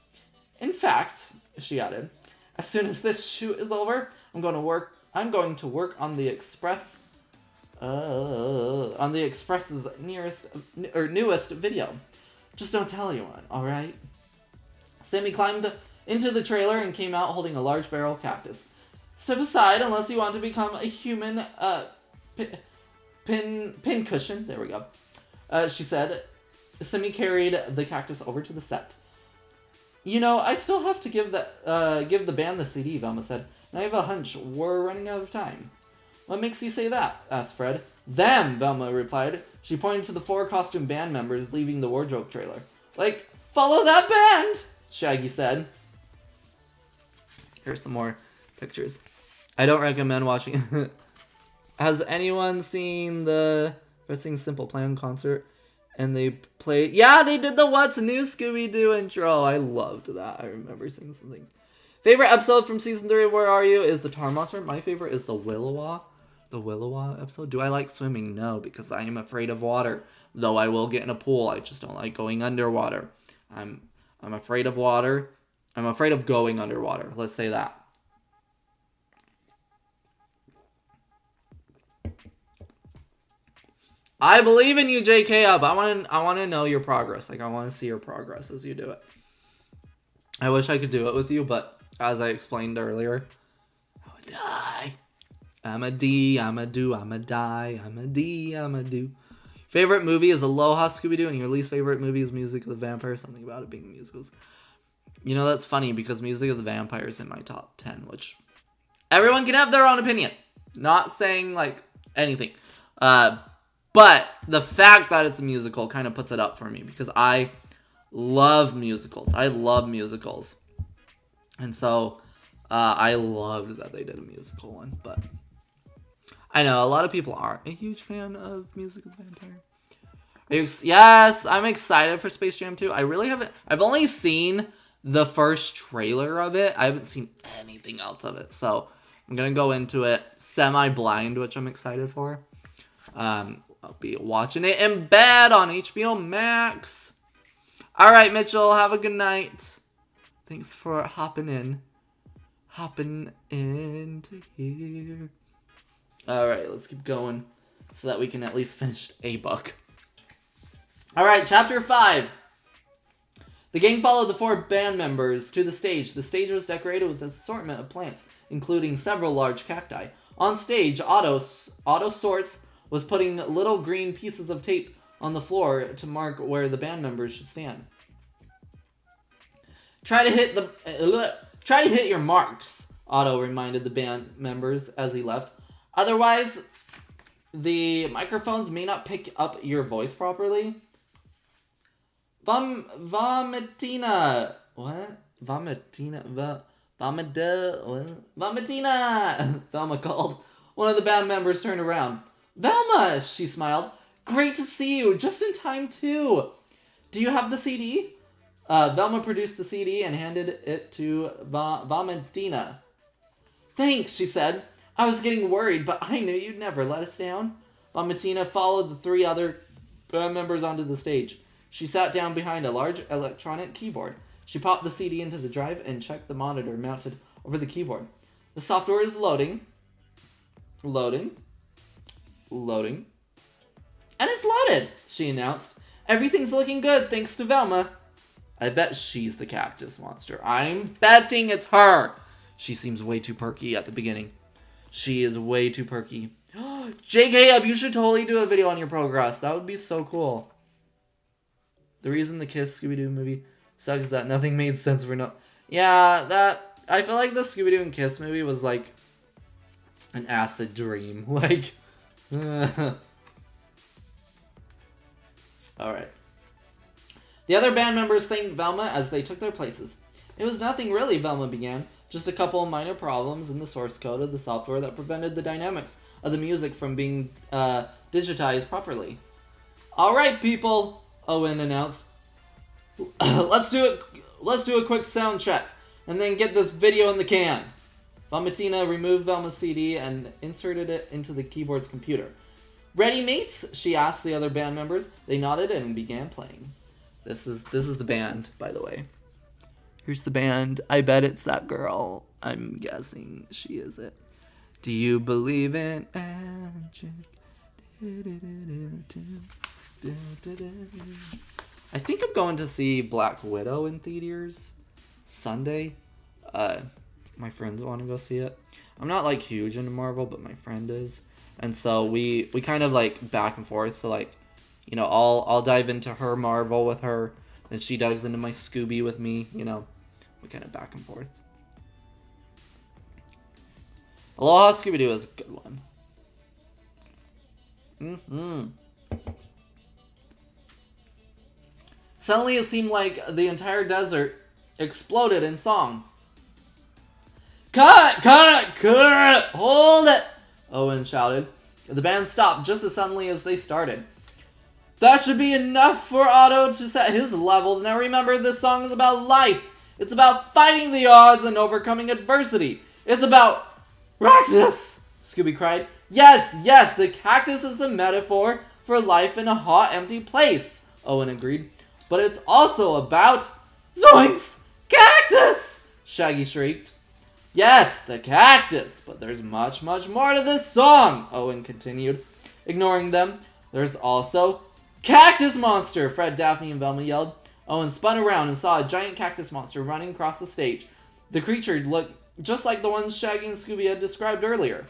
Speaker 1: In fact, she added, as soon as this shoot is over, I'm going to work on the Express. On the Express's newest video. Just don't tell anyone, alright? Sammy climbed into the trailer and came out holding a large barrel cactus. Step aside unless you want to become a human pin cushion. There we go. She said. Sammy carried the cactus over to the set. I still have to give the band the CD, Velma said. And I have a hunch we're running out of time. What makes you say that? Asked Fred. Them, Velma replied. She pointed to the 4 costume band members leaving the wardrobe trailer. Follow that band, Shaggy said. Here's some more pictures. I don't recommend watching. Has anyone seen the Sing Simple Plan concert? And they played... Yeah, they did the What's New Scooby-Doo intro. I loved that. I remember seeing some things. Favorite episode from season 3, Where Are You? Is the Tar Monster. My favorite is the Willowa. The Willowa episode. Do I like swimming? No, because I am afraid of water. Though I will get in a pool. I just don't like going underwater. I'm afraid of water. I'm afraid of going underwater. Let's say that. I believe in you, JK Up. I want to know your progress. I want to see your progress as you do it. I wish I could do it with you, but as I explained earlier, I would die. I'm a D, I'm a do, I'm a die, I'm a D, I'm a do. Favorite movie is Aloha Scooby-Doo, and your least favorite movie is Music of the Vampire. Something about it being musicals. That's funny because Music of the Vampire is in my top 10, which everyone can have their own opinion. Not saying anything. But the fact that it's a musical kind of puts it up for me because I love musicals. I love musicals. And so I loved that they did a musical one, but I know a lot of people aren't a huge fan of Music of the Vampire. Yes, I'm excited for Space Jam 2. I really haven't. I've only seen the first trailer of it. I haven't seen anything else of it. So I'm going to go into it semi-blind, which I'm excited for. I'll be watching it in bed on HBO Max. All right, Mitchell, have a good night. Thanks for hopping into here. All right, let's keep going so that we can at least finish a book. All right, chapter 5. The gang followed the 4 band members to the stage. The stage was decorated with an assortment of plants, including several large cacti. On stage, Otto Sorts was putting little green pieces of tape on the floor to mark where the band members should stand. Try to hit your marks, Otto reminded the band members as he left. Otherwise, the microphones may not pick up your voice properly. Vomitina. What? Vomitina. Vomitina! Velma called. One of the band members turned around. Velma! She smiled. Great to see you. Just in time, too. Do you have the CD? Velma produced the CD and handed it to Vomitina. Thanks, she said. I was getting worried, but I knew you'd never let us down. Vomitina followed the 3 other band members onto the stage. She sat down behind a large electronic keyboard. She popped the CD into the drive and checked the monitor mounted over the keyboard. The software is loading. Loading. And it's loaded, she announced. Everything's looking good thanks to Velma. I bet she's the cactus monster. I'm betting it's her. She seems way too perky at the beginning. She is way too perky. JK, you should totally do a video on your progress. That would be so cool. The reason the Kiss Scooby-Doo movie sucks is that nothing made sense for no... Yeah, I feel like the Scooby-Doo and Kiss movie was like an acid dream. Like... Alright. The other band members thanked Velma as they took their places. It was nothing really, Velma began. Just a couple of minor problems in the source code of the software that prevented the dynamics of the music from being digitized properly. Alright, people, Owen announced. Let's do a quick sound check, and then get this video in the can. Vomitina removed Velma's CD and inserted it into the keyboard's computer. Ready, mates? She asked the other band members. They nodded and began playing. This is the band, by the way. Here's the band. I bet it's that girl. I'm guessing she is it. Do you believe in magic? I think I'm going to see Black Widow in theaters Sunday. My friends want to go see it. I'm not like huge into Marvel, but my friend is. And so we kind of like back and forth. So like, you know, I'll dive into her Marvel with her, and she dives into my Scooby with me, you know. We kind of back and forth. Aloha Scooby-Doo is a good one. Suddenly it seemed like the entire desert exploded in song. Cut! Hold it! Owen shouted. The band stopped just as suddenly as they started. That should be enough for Otto to set his levels. Now remember, this song is about life. It's about fighting the odds and overcoming adversity. It's about cactus, Scooby cried. Yes, the cactus is the metaphor for life in a hot, empty place, Owen agreed. But it's also about zoinks! Cactus! Shaggy shrieked. Yes, the cactus, but there's much more to this song, Owen continued. Ignoring them, there's also Cactus Monster, Fred, Daphne, and Velma yelled. Owen spun around and saw a giant cactus monster running across the stage. The creature looked just like the ones Shaggy and Scooby had described earlier.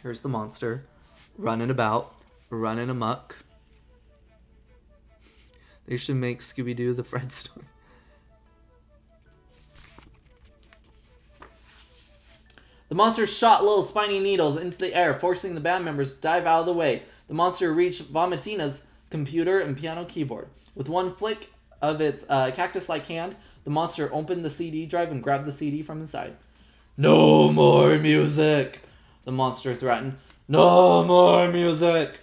Speaker 1: Here's the monster, running about, running amok. They should make Scooby-Doo the Fred story. The monster shot little spiny needles into the air, forcing the band members to dive out of the way. The monster reached Vomitina's computer and piano keyboard. With one flick of its cactus-like hand, the monster opened the CD drive and grabbed the CD from inside. No more music, the monster threatened. No more music.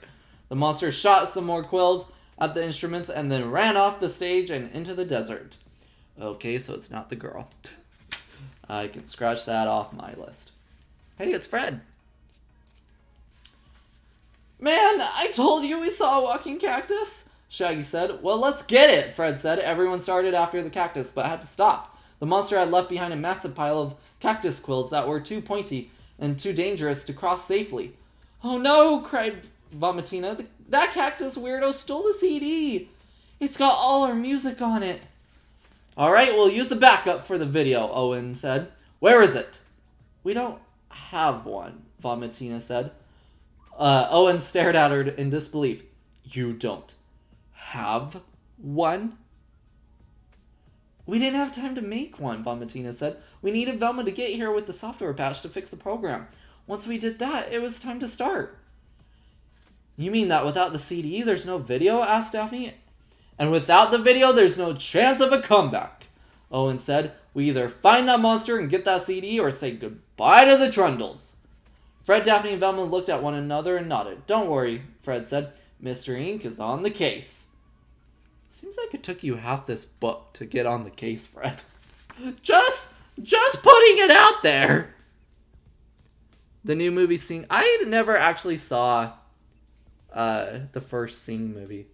Speaker 1: The monster shot some more quills at the instruments and then ran off the stage and into the desert. Okay, so it's not the girl. I can scratch that off my list. Hey, it's Fred. Man, I told you we saw a walking cactus, Shaggy said. Well, let's get it, Fred said. Everyone started after the cactus, but had to stop. The monster had left behind a massive pile of cactus quills that were too pointy and too dangerous to cross safely. Oh no, cried Vomitina. That cactus weirdo stole the CD. It's got all our music on it. Alright, we'll use the backup for the video, Owen said. Where is it? We don't have one, Vomitina said. Owen stared at her in disbelief. You don't have one? We didn't have time to make one, Vomitina said. We needed Velma to get here with the software patch to fix the program. Once we did that, it was time to start. You mean that without the CD, there's no video? Asked Daphne. And without the video, there's no chance of a comeback, Owen said. We either find that monster and get that CD, or say goodbye to the Trundles. Fred, Daphne, and Velma looked at one another and nodded. Don't worry, Fred said. Mr. Ink is on the case. Seems like it took you half this book to get on the case, Fred. Just putting it out there. The new movie Sing. I never actually saw the first Sing movie.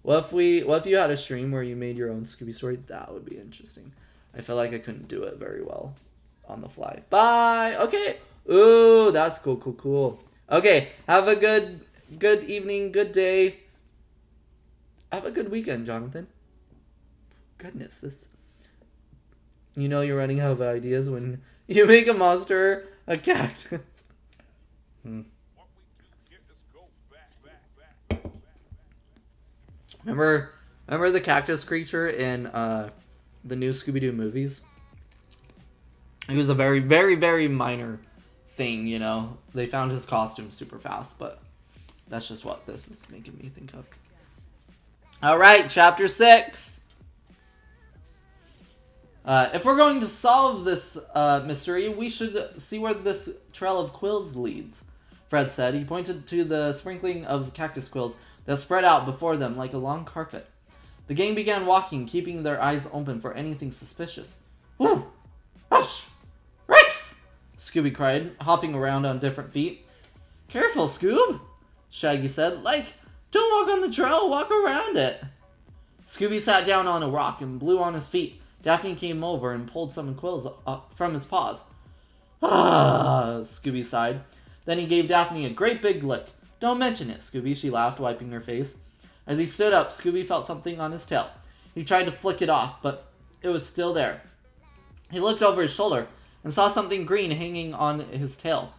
Speaker 1: What if you had a stream where you made your own Scooby story? That would be interesting. I feel like I couldn't do it very well on the fly. Bye. Okay. Ooh, that's cool. Okay, have a good evening, good day. Have a good weekend, Jonathan. Goodness, this... You know you're running out of ideas when you make a monster a cactus. Remember the cactus creature in the new Scooby-Doo movies? He was a very, very, very minor thing, you know. They found his costume super fast, but that's just what this is making me think of. Alright, chapter 6. If we're going to solve this mystery, we should see where this trail of quills leads, Fred said. He pointed to the sprinkling of cactus quills that spread out before them like a long carpet. The gang began walking, keeping their eyes open for anything suspicious. Woo! Rush! Race! Scooby cried, hopping around on different feet. Careful, Scoob! Shaggy said. Don't walk on the trail, walk around it. Scooby sat down on a rock and blew on his feet. Daphne came over and pulled some quills from his paws. Ah, Scooby sighed. Then he gave Daphne a great big lick. Don't mention it, Scooby, she laughed, wiping her face. As he stood up, Scooby felt something on his tail. He tried to flick it off, but it was still there. He looked over his shoulder and saw something green hanging on his tail.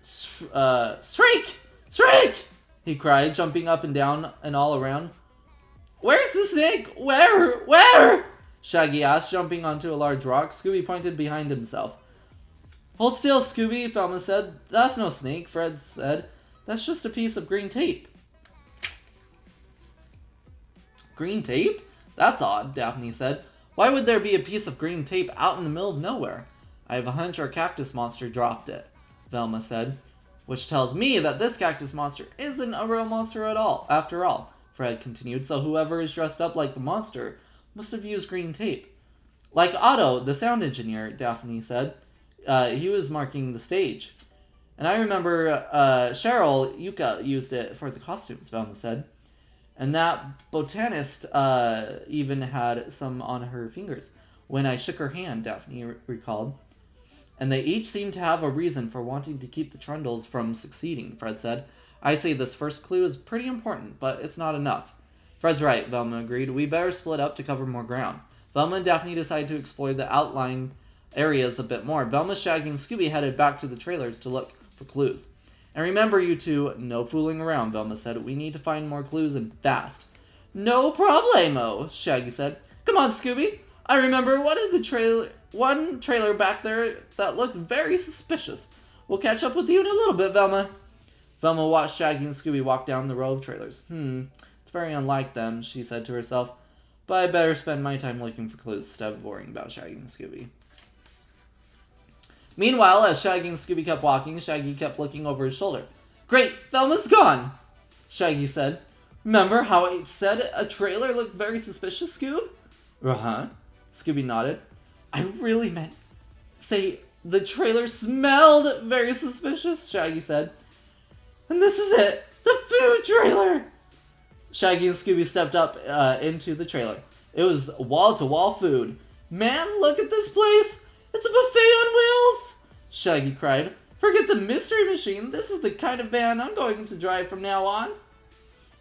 Speaker 1: Shriek! Shriek! He cried, jumping up and down and all around. Where's the snake? Where? Shaggy asked, jumping onto a large rock. Scooby pointed behind himself. Hold still, Scooby, Velma said. That's no snake, Fred said. That's just a piece of green tape. Green tape? That's odd, Daphne said. Why would there be a piece of green tape out in the middle of nowhere? I have a hunch our cactus monster dropped it, Velma said. Which tells me that this cactus monster isn't a real monster at all, after all, Fred continued. So whoever is dressed up like the monster must have used green tape. Like Otto, the sound engineer, Daphne said. He was marking the stage. And I remember Cheryl Yuka used it for the costumes, Velma said. And that botanist even had some on her fingers when I shook her hand, Daphne recalled. And they each seemed to have a reason for wanting to keep the Trundles from succeeding, Fred said. I say this first clue is pretty important, but it's not enough. Fred's right, Velma agreed. We better split up to cover more ground. Velma and Daphne decided to explore the outlying areas a bit more. Velma, Shaggy, and Scooby headed back to the trailers to look for clues. And remember, you two, no fooling around, Velma said. We need to find more clues and fast. No problemo, Shaggy said. Come on, Scooby. I remember one trailer back there that looked very suspicious. We'll catch up with you in a little bit, Velma. Velma watched Shaggy and Scooby walk down the row of trailers. It's very unlike them, she said to herself. But I better spend my time looking for clues instead of worrying about Shaggy and Scooby. Meanwhile, as Shaggy and Scooby kept walking, Shaggy kept looking over his shoulder. Great, Velma's gone, Shaggy said. Remember how I said a trailer looked very suspicious, Scoob? Uh-huh. Scooby nodded. I really meant, say, the trailer smelled very suspicious, Shaggy said. And this is it, the food trailer! Shaggy and Scooby stepped up into the trailer. It was wall-to-wall food. Man, look at this place! It's a buffet on wheels! Shaggy cried. Forget the mystery machine. This is the kind of van I'm going to drive from now on.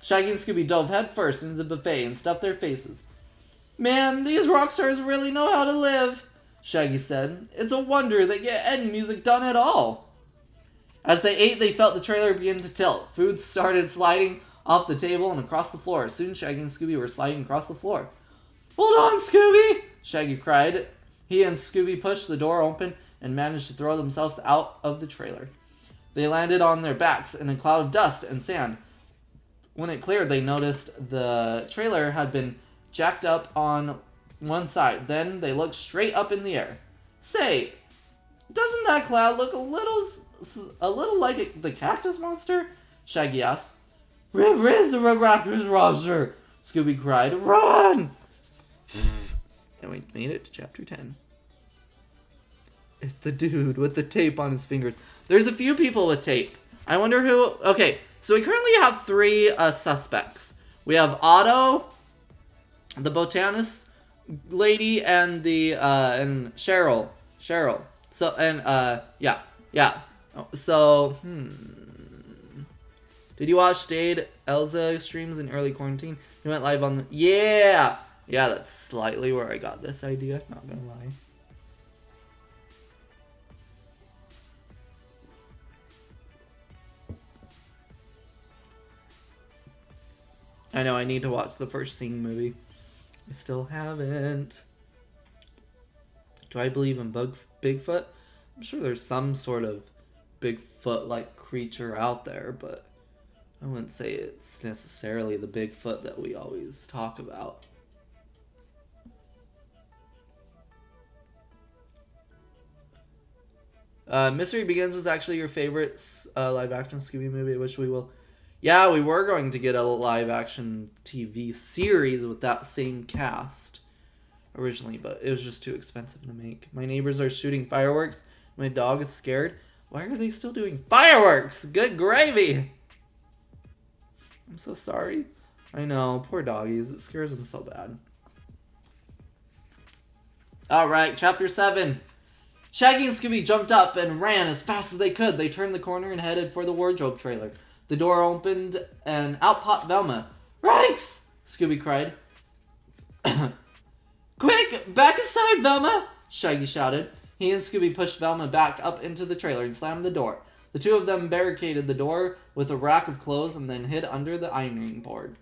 Speaker 1: Shaggy and Scooby dove headfirst into the buffet and stuffed their faces. Man, these rock stars really know how to live, Shaggy said. It's a wonder they get any music done at all. As they ate, they felt the trailer begin to tilt. Food started sliding off the table and across the floor. Soon Shaggy and Scooby were sliding across the floor. Hold on, Scooby! Shaggy cried. He and Scooby pushed the door open and managed to throw themselves out of the trailer. They landed on their backs in a cloud of dust and sand. When it cleared, they noticed the trailer had been jacked up on one side. Then they looked straight up in the air. Say, doesn't that cloud look a little like the cactus monster? Shaggy asked. Where's the Raptors roster? Scooby cried. Run! And we made it to chapter 10. It's the dude with the tape on his fingers. There's a few people with tape. I wonder who... Okay, so we currently have 3 suspects. We have Otto, the botanist lady, and the and Cheryl. So yeah. So did you watch Dade Elza streams in early quarantine? He went live on the... Yeah, that's slightly where I got this idea. Not gonna lie. I know I need to watch the first Sing movie. I still haven't. Do I believe in Bigfoot? I'm sure there's some sort of Bigfoot-like creature out there, but I wouldn't say it's necessarily the Bigfoot that we always talk about. Mystery Begins was actually your favorite live-action Scooby movie, which we will... Yeah, we were going to get a live-action TV series with that same cast originally, but it was just too expensive to make. My neighbors are shooting fireworks. My dog is scared. Why are they still doing fireworks? Good gravy! I'm so sorry. I know, poor doggies. It scares them so bad. Alright, chapter 7. Shaggy and Scooby jumped up and ran as fast as they could. They turned the corner and headed for the wardrobe trailer. The door opened and out popped Velma. Rex! Scooby cried. Quick, back inside, Velma! Shaggy shouted. He and Scooby pushed Velma back up into the trailer and slammed the door. The two of them barricaded the door with a rack of clothes and then hid under the ironing board.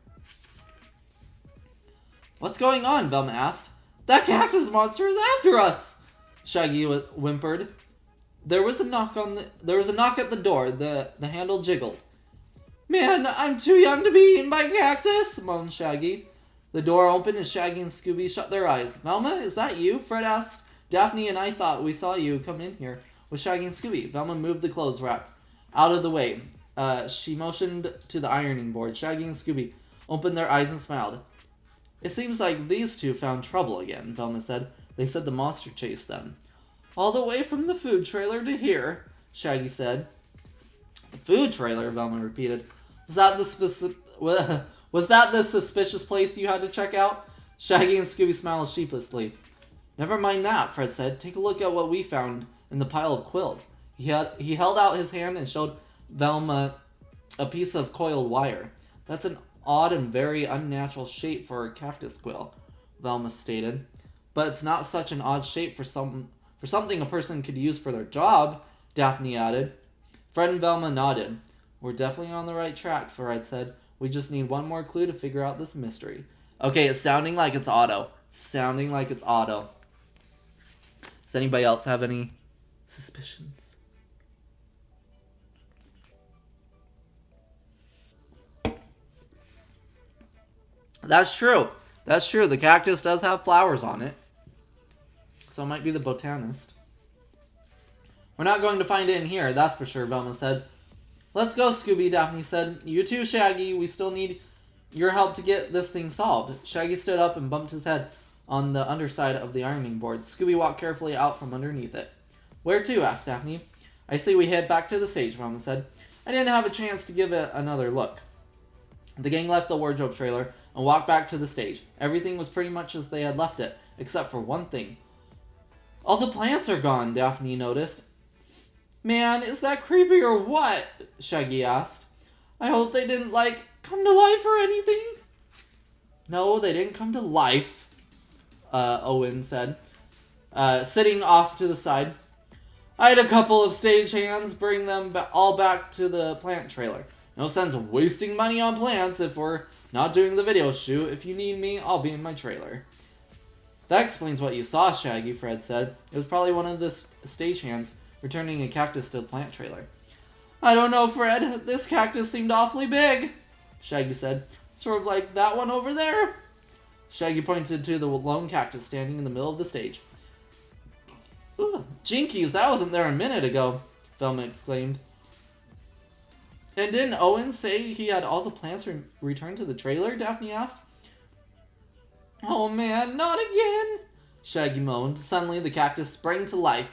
Speaker 1: What's going on? Velma asked. That cactus monster is after us! Shaggy whimpered. There was a knock at the door. The handle jiggled. Man, I'm too young to be eaten by cactus, moaned Shaggy. The door opened and Shaggy and Scooby shut their eyes. Velma, is that you? Fred asked. Daphne and I thought we saw you come in here with Shaggy and Scooby. Velma moved the clothes rack out of the way. She motioned to the ironing board. Shaggy and Scooby opened their eyes and smiled. It seems like these two found trouble again, Velma said. They said the monster chased them. All the way from the food trailer to here, Shaggy said. The food trailer, Velma repeated. Was that the suspicious place you had to check out? Shaggy and Scooby smiled sheepishly. Never mind that, Fred said. Take a look at what we found in the pile of quills. He held out his hand and showed Velma a piece of coiled wire. That's an odd and very unnatural shape for a cactus quill, Velma stated. But it's not such an odd shape for something a person could use for their job, Daphne added. Fred and Velma nodded. We're definitely on the right track, Fred said. We just need one more clue to figure out this mystery. Okay, it's sounding like it's Otto. Does anybody else have any suspicions? That's true. The cactus does have flowers on it. So it might be the botanist. We're not going to find it in here, that's for sure, Velma said. Let's go, Scooby, Daphne said. You too, Shaggy. We still need your help to get this thing solved. Shaggy stood up and bumped his head on the underside of the ironing board. Scooby walked carefully out from underneath it. Where to? Asked Daphne. I say we head back to the stage, Velma said. I didn't have a chance to give it another look. The gang left the wardrobe trailer and walked back to the stage. Everything was pretty much as they had left it, except for one thing. All the plants are gone, Daphne noticed. Man, is that creepy or what? Shaggy asked. I hope they didn't, come to life or anything. No, they didn't come to life. Owen said, sitting off to the side. I had a couple of stagehands bring them all back to the plant trailer. No sense wasting money on plants if we're not doing the video shoot. If you need me, I'll be in my trailer. That explains what you saw, Shaggy, Fred said. It was probably one of the stagehands returning a cactus to the plant trailer. I don't know, Fred. This cactus seemed awfully big, Shaggy said. Sort of like that one over there. Shaggy pointed to the lone cactus standing in the middle of the stage. Ooh, Jinkies, that wasn't there a minute ago, Velma exclaimed. And didn't Owen say he had all the plants returned to the trailer? Daphne asked. Oh man, not again, Shaggy moaned. Suddenly, the cactus sprang to life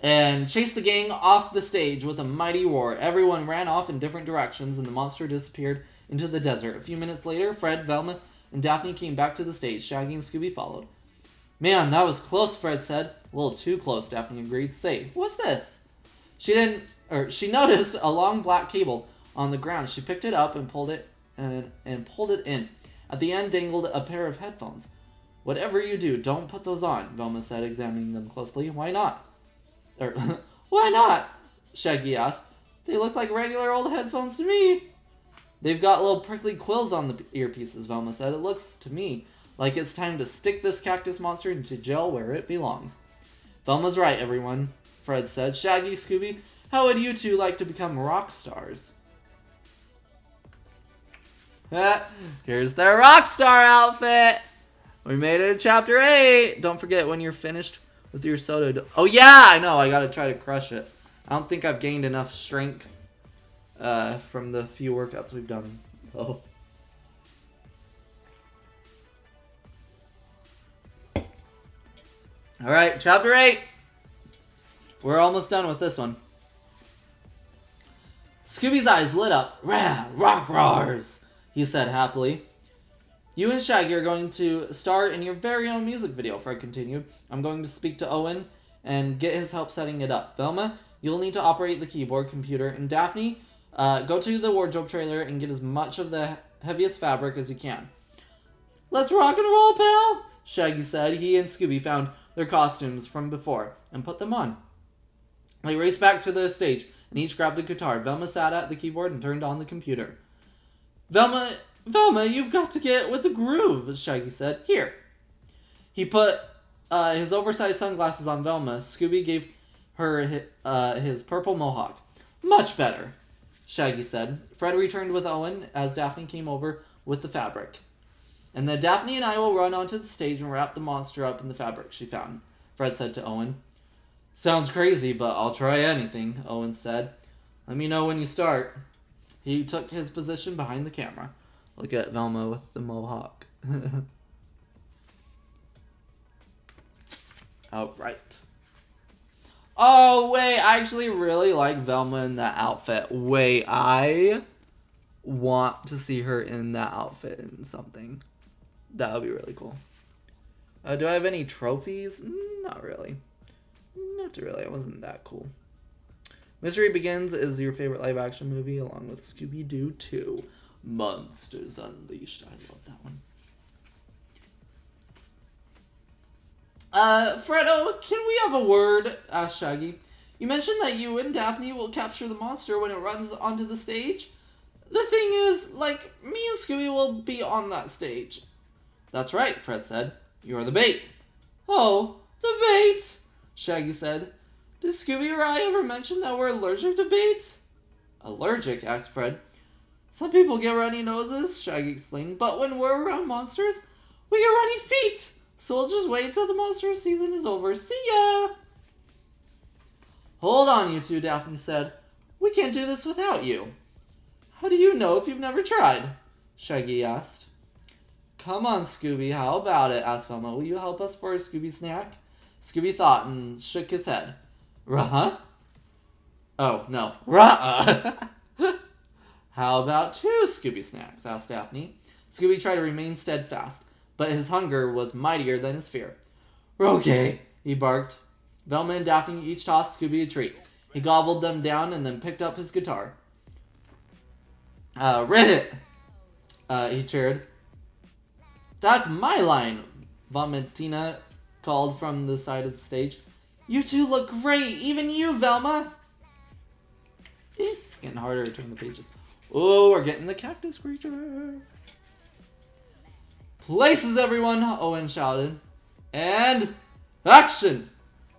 Speaker 1: and chased the gang off the stage with a mighty roar. Everyone ran off in different directions, and the monster disappeared into the desert. A few minutes later, Fred, Velma, and Daphne came back to the stage. Shaggy and Scooby followed. Man, that was close, Fred said. A little too close, Daphne agreed. Say, what's this? She noticed a long black cable on the ground. She picked it up and pulled it in. At the end dangled a pair of headphones. Whatever you do, don't put those on, Velma said, examining them closely. Why not? Why not? Shaggy asked. They look like regular old headphones to me. They've got little prickly quills on the earpieces, Velma said. It looks to me like it's time to stick this cactus monster into jail where it belongs. Velma's right, everyone, Fred said. Shaggy, Scooby, how would you two like to become rock stars? Here's their rock star outfit. We made it to chapter 8. Don't forget when you're finished with your soda. Oh yeah, I know. I gotta try to crush it. I don't think I've gained enough strength from the few workouts we've done. Oh. Alright, chapter 8. We're almost done with this one. Scooby's eyes lit up. Rah! Rock roars! He said happily. You and Shaggy are going to star in your very own music video, Fred continued. I'm going to speak to Owen and get his help setting it up. Velma, you'll need to operate the keyboard computer. And Daphne, go to the wardrobe trailer and get as much of the heaviest fabric as you can. Let's rock and roll, pal, Shaggy said. He and Scooby found their costumes from before and put them on. They raced back to the stage and each grabbed a guitar. Velma sat at the keyboard and turned on the computer. Velma, you've got to get with the groove, Shaggy said. Here. He put his oversized sunglasses on Velma. Scooby gave her his purple mohawk. Much better, Shaggy said. Fred returned with Owen as Daphne came over with the fabric. And then Daphne and I will run onto the stage and wrap the monster up in the fabric she found, Fred said to Owen. Sounds crazy, but I'll try anything, Owen said. Let me know when you start. He took his position behind the camera. Look at Velma with the mohawk. Alright. Oh, wait. I actually really like Velma in that outfit. Wait, I want to see her in that outfit in something. That would be really cool. Do I have any trophies? Not really. Not really. It wasn't that cool. Mystery Begins is your favorite live-action movie, along with Scooby-Doo 2. Monsters Unleashed. I love that one. Fredo, can we have a word? Asked Shaggy. You mentioned that you and Daphne will capture the monster when it runs onto the stage. The thing is, like, me and Scooby will be on that stage. That's right, Fred said. You're the bait. Oh, the bait, Shaggy said. Did Scooby or I ever mention that we're allergic to bait? Allergic? Asked Fred. Some people get runny noses, Shaggy explained, but when we're around monsters, we get runny feet. So we'll just wait till the monster season is over. See ya! Hold on, you two, Daphne said. We can't do this without you. How do you know if you've never tried? Shaggy asked. Come on, Scooby, how about it? Asked Velma. Will you help us for a Scooby snack? Scooby thought and shook his head. Ruh-huh? Oh, no. Ruh-uh. How about 2 Scooby snacks? Asked Daphne. Scooby tried to remain steadfast, but his hunger was mightier than his fear. Okay, he barked. Velma and Daphne each tossed Scooby a treat. He gobbled them down and then picked up his guitar. Rip it! He cheered. That's my line, Vomitina called from the side of the stage. You two look great, even you, Velma. It's getting harder to turn the pages. Oh, we're getting the cactus creature. Places, everyone, Owen shouted. And action!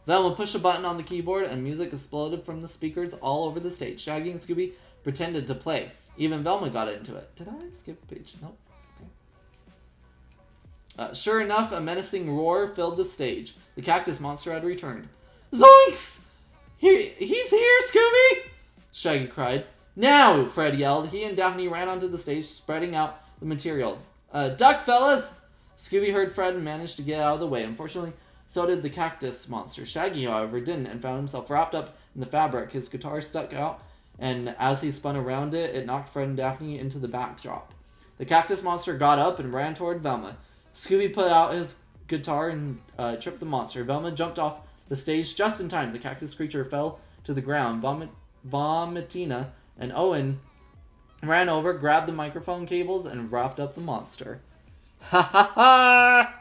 Speaker 1: Velma pushed a button on the keyboard and music exploded from the speakers all over the stage. Shaggy and Scooby pretended to play. Even Velma got into it. Did I skip a page? Nope. Okay. Sure enough, a menacing roar filled the stage. The cactus monster had returned. Zoinks! He's here, Scooby! Shaggy cried. Now! Fred yelled. He and Daphne ran onto the stage, spreading out the material. Duck, fellas! Scooby heard Fred and managed to get out of the way. Unfortunately, so did the cactus monster. Shaggy, however, didn't and found himself wrapped up in the fabric. His guitar stuck out, and as he spun around it, it knocked Fred and Daphne into the backdrop. The cactus monster got up and ran toward Velma. Scooby put out his guitar and tripped the monster. Velma jumped off the stage just in time. The cactus creature fell to the ground. Vomitina and Owen ran over, grabbed the microphone cables, and wrapped up the monster. Ha ha ha!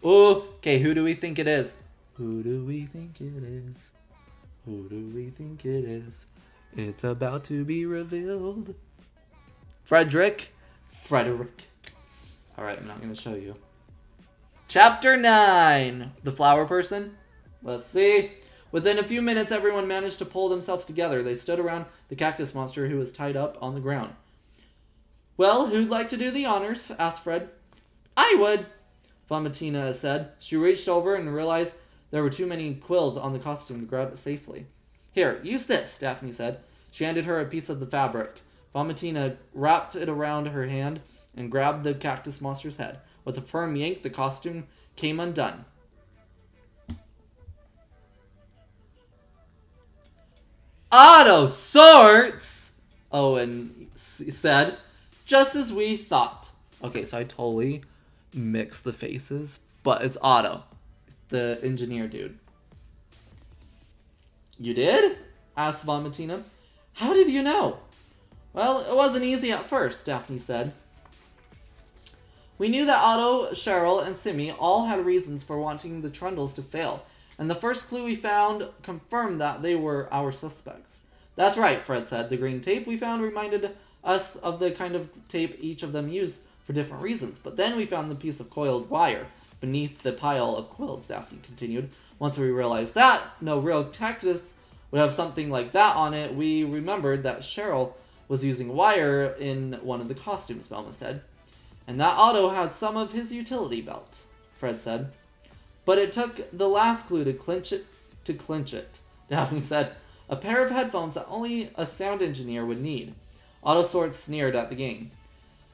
Speaker 1: Okay, who do we think it is? Who do we think it is? Who do we think it is? It's about to be revealed. Frederick. Alright, I'm not going to show you. Chapter 9. The flower person. Let's see. Within a few minutes, everyone managed to pull themselves together. They stood around the cactus monster who was tied up on the ground. Well, who'd like to do the honors? Asked Fred. I would, Vomitina said. She reached over and realized there were too many quills on the costume to grab it safely. Here, use this, Daphne said. She handed her a piece of the fabric. Vomitina wrapped it around her hand and grabbed the cactus monster's head. With a firm yank, the costume came undone. Auto sorts, Owen said, just as we thought. Okay, so I totally mixed the faces, but it's Otto. It's the engineer dude. You did? Asked Vomitina. How did you know? Well, it wasn't easy at first, Daphne said. We knew that Otto, Cheryl, and Simmy all had reasons for wanting the Trundles to fail, and the first clue we found confirmed that they were our suspects. That's right, Fred said. The green tape we found reminded us of the kind of tape each of them used for different reasons, but then we found the piece of coiled wire beneath the pile of quills, Daphne continued. Once we realized that no real cactus would have something like that on it, we remembered that Cheryl was using wire in one of the costumes, Velma said. And that Otto had some of his utility belt, Fred said. But it took the last clue to clinch it, Daphne said. A pair of headphones that only a sound engineer would need. Otto Sword sneered at the game.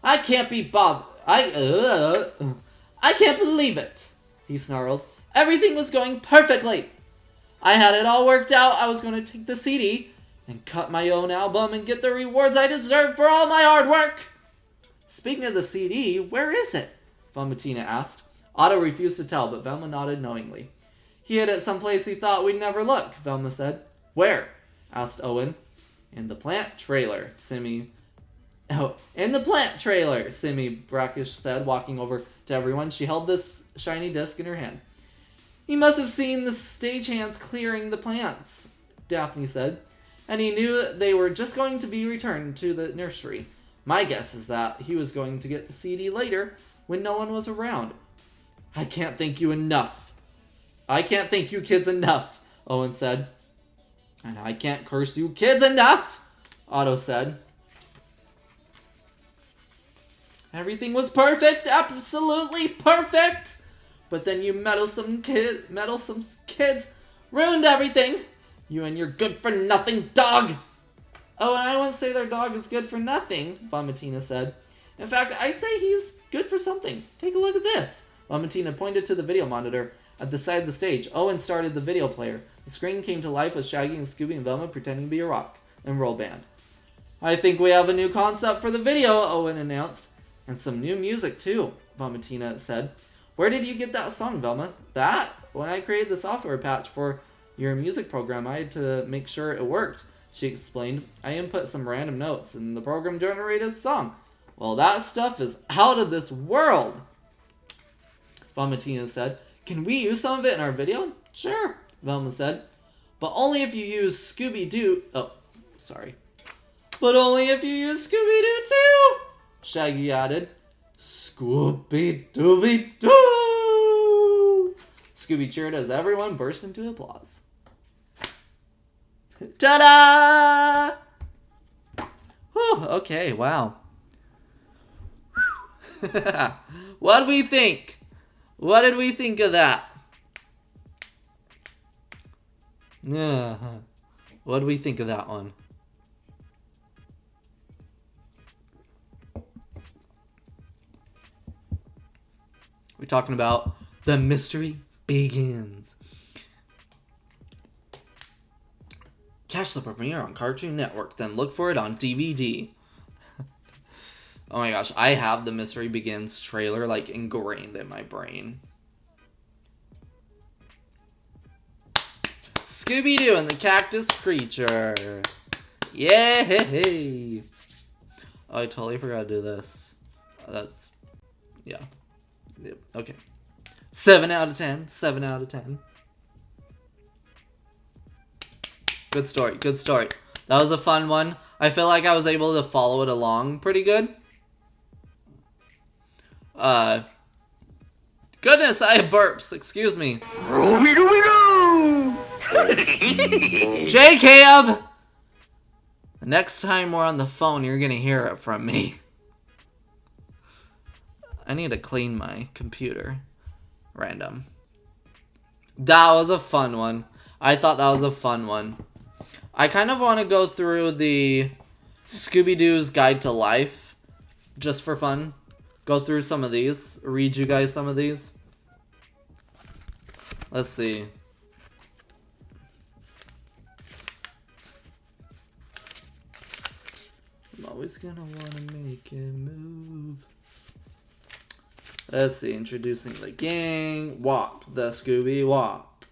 Speaker 1: I can't be bothered. I can't believe it, he snarled. Everything was going perfectly. I had it all worked out. I was going to take the CD and cut my own album and get the rewards I deserve for all my hard work. Speaking of the CD, where is it? Vomitina asked. Otto refused to tell, but Velma nodded knowingly. He hid it someplace he thought we'd never look, Velma said. Where? Asked Owen. In the plant trailer, Simmy. Oh, in the plant trailer, Simmy brackish said, walking over to everyone. She held this shiny disc in her hand. He must have seen the stagehands clearing the plants, Daphne said, and he knew they were just going to be returned to the nursery. My guess is that he was going to get the CD later when no one was around. I can't thank you enough. I can't thank you kids enough, Owen said. And I can't curse you kids enough, Otto said. Everything was perfect, absolutely perfect. But then you meddlesome kids ruined everything. You and your good-for-nothing dog. Oh, and I wouldn't say their dog is good for nothing, Vomitina said. In fact, I'd say he's good for something. Take a look at this. Vomitina pointed to the video monitor at the side of the stage. Owen started the video player. The screen came to life with Shaggy and Scooby and Velma pretending to be a rock and roll band. I think we have a new concept for the video, Owen announced. And some new music, too, Vomitina said. Where did you get that song, Velma? That? When I created the software patch for your music program, I had to make sure it worked, she explained. I input some random notes, and the program generated a song. Well, that stuff is out of this world. Vomitina said. Can we use some of it in our video? Sure, Velma said. But only if you use Scooby-Doo. Oh, sorry. But only if you use Scooby-Doo too, Shaggy added. Scooby-Dooby-Doo! Scooby cheered as everyone burst into applause. Ta-da! Whew, okay, wow. What did we think? What did we think of that? Yeah. What did we think of that one? We're talking about The Mystery Begins. Catch the premiere on Cartoon Network, then look for it on DVD. Oh my gosh, I have The Mystery Begins trailer like ingrained in my brain. Scooby-Doo and the Cactus Creature. Yay! Oh, I totally forgot to do this. That's, yeah. Yep. Okay. 7 out of 10. 7 out of 10. Good story. Good story. That was a fun one. I feel like I was able to follow it along pretty good. Goodness, I have burps. Excuse me. J-Cab! The next time we're on the phone, you're gonna hear it from me. I need to clean my computer. Random. That was a fun one. I thought that was a fun one. I kind of want to go through the Scooby-Doo's Guide to Life. Just for fun. Go through some of these. Read you guys some of these. Let's see. I'm always gonna want to make it move. Let's see, introducing the gang. Walk the Scooby walk.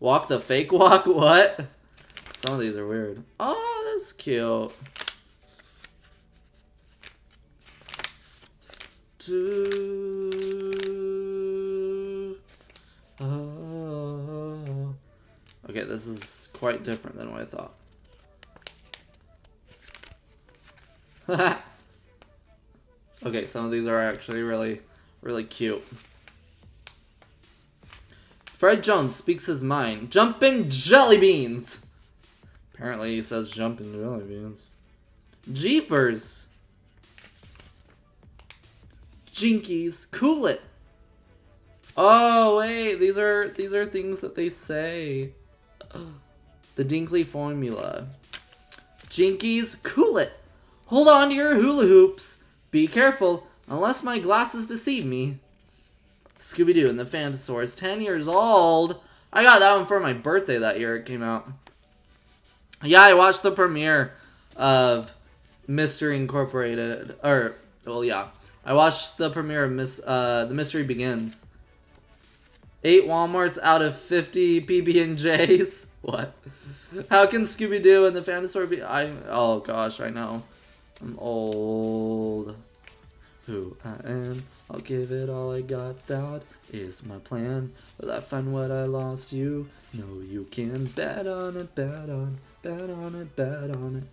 Speaker 1: Walk the fake walk? What? Some of these are weird. Oh, that's cute. Oh. Okay, this is quite different than what I thought. Okay, some of these are actually really, really cute. Fred Jones speaks his mind. Jumpin' jelly beans! Apparently he says jumpin' jelly beans. Jeepers! Jinkies, cool it! Oh wait, these are things that they say. The Dinkley formula. Jinkies, cool it! Hold on to your hula hoops! Be careful, unless my glasses deceive me. Scooby-Doo and the Phantosaurs, 10 years old. I got that one for my birthday that year it came out. Yeah, I watched the premiere of Mystery Incorporated. Well, yeah. I watched the premiere of The Mystery Begins. 8 Walmarts out of 50 PB&Js. What? How can Scooby-Doo and the Phantosaur be... Oh, gosh, I know. I'm old. Who I am, I'll give it all I got. That is my plan. Will I find what I lost? You know you can. Bet on it, bet on it, bet on it, bet on it.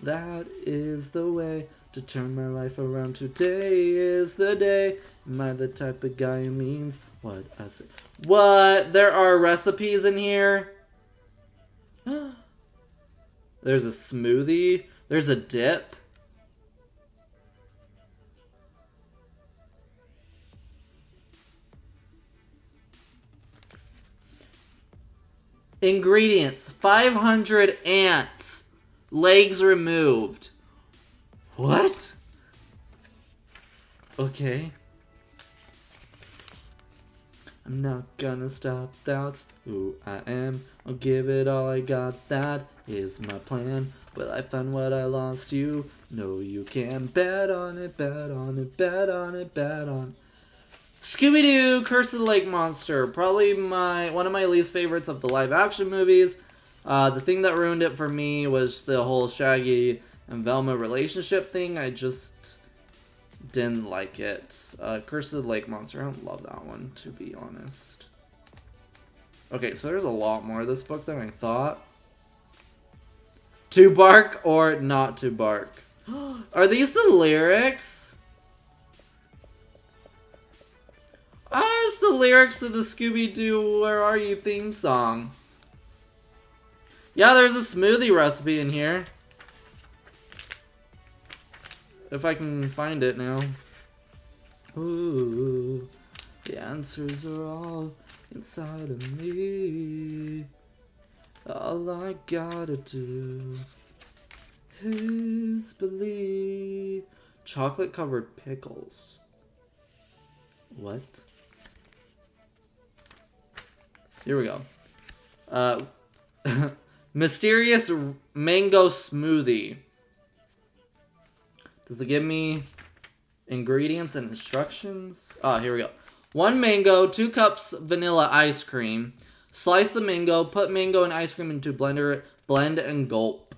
Speaker 1: That is the way to turn my life around. Today is the day. Am I the type of guy who means what I say? What? There are recipes in here? There's a smoothie. There's a dip. Ingredients. 500 ants. Legs removed. What? Okay. I'm not gonna stop, that's who I am. I'll give it all I got, that is my plan. Will I find what I lost? You know you can. Bet on it, bet on it, bet on it, bet on it. Scooby-Doo, Curse of the Lake Monster. Probably one of my least favorites of the live-action movies. The thing that ruined it for me was the whole Shaggy and Velma relationship thing, I just didn't like it. Curse of the Lake Monster, I don't love that one, to be honest. Okay, so there's a lot more of this book than I thought. To bark or not to bark? Are these the lyrics? Ah, it's the lyrics to the Scooby-Doo Where Are You theme song. Yeah, there's a smoothie recipe in here. If I can find it now. Ooh, the answers are all inside of me. All I gotta do is believe. Chocolate covered pickles. What? Here we go. Mysterious mango smoothie. Does it give me ingredients and instructions? Oh, here we go. 1 mango, 2 cups vanilla ice cream. Slice the mango, put mango and ice cream into blender, blend and gulp.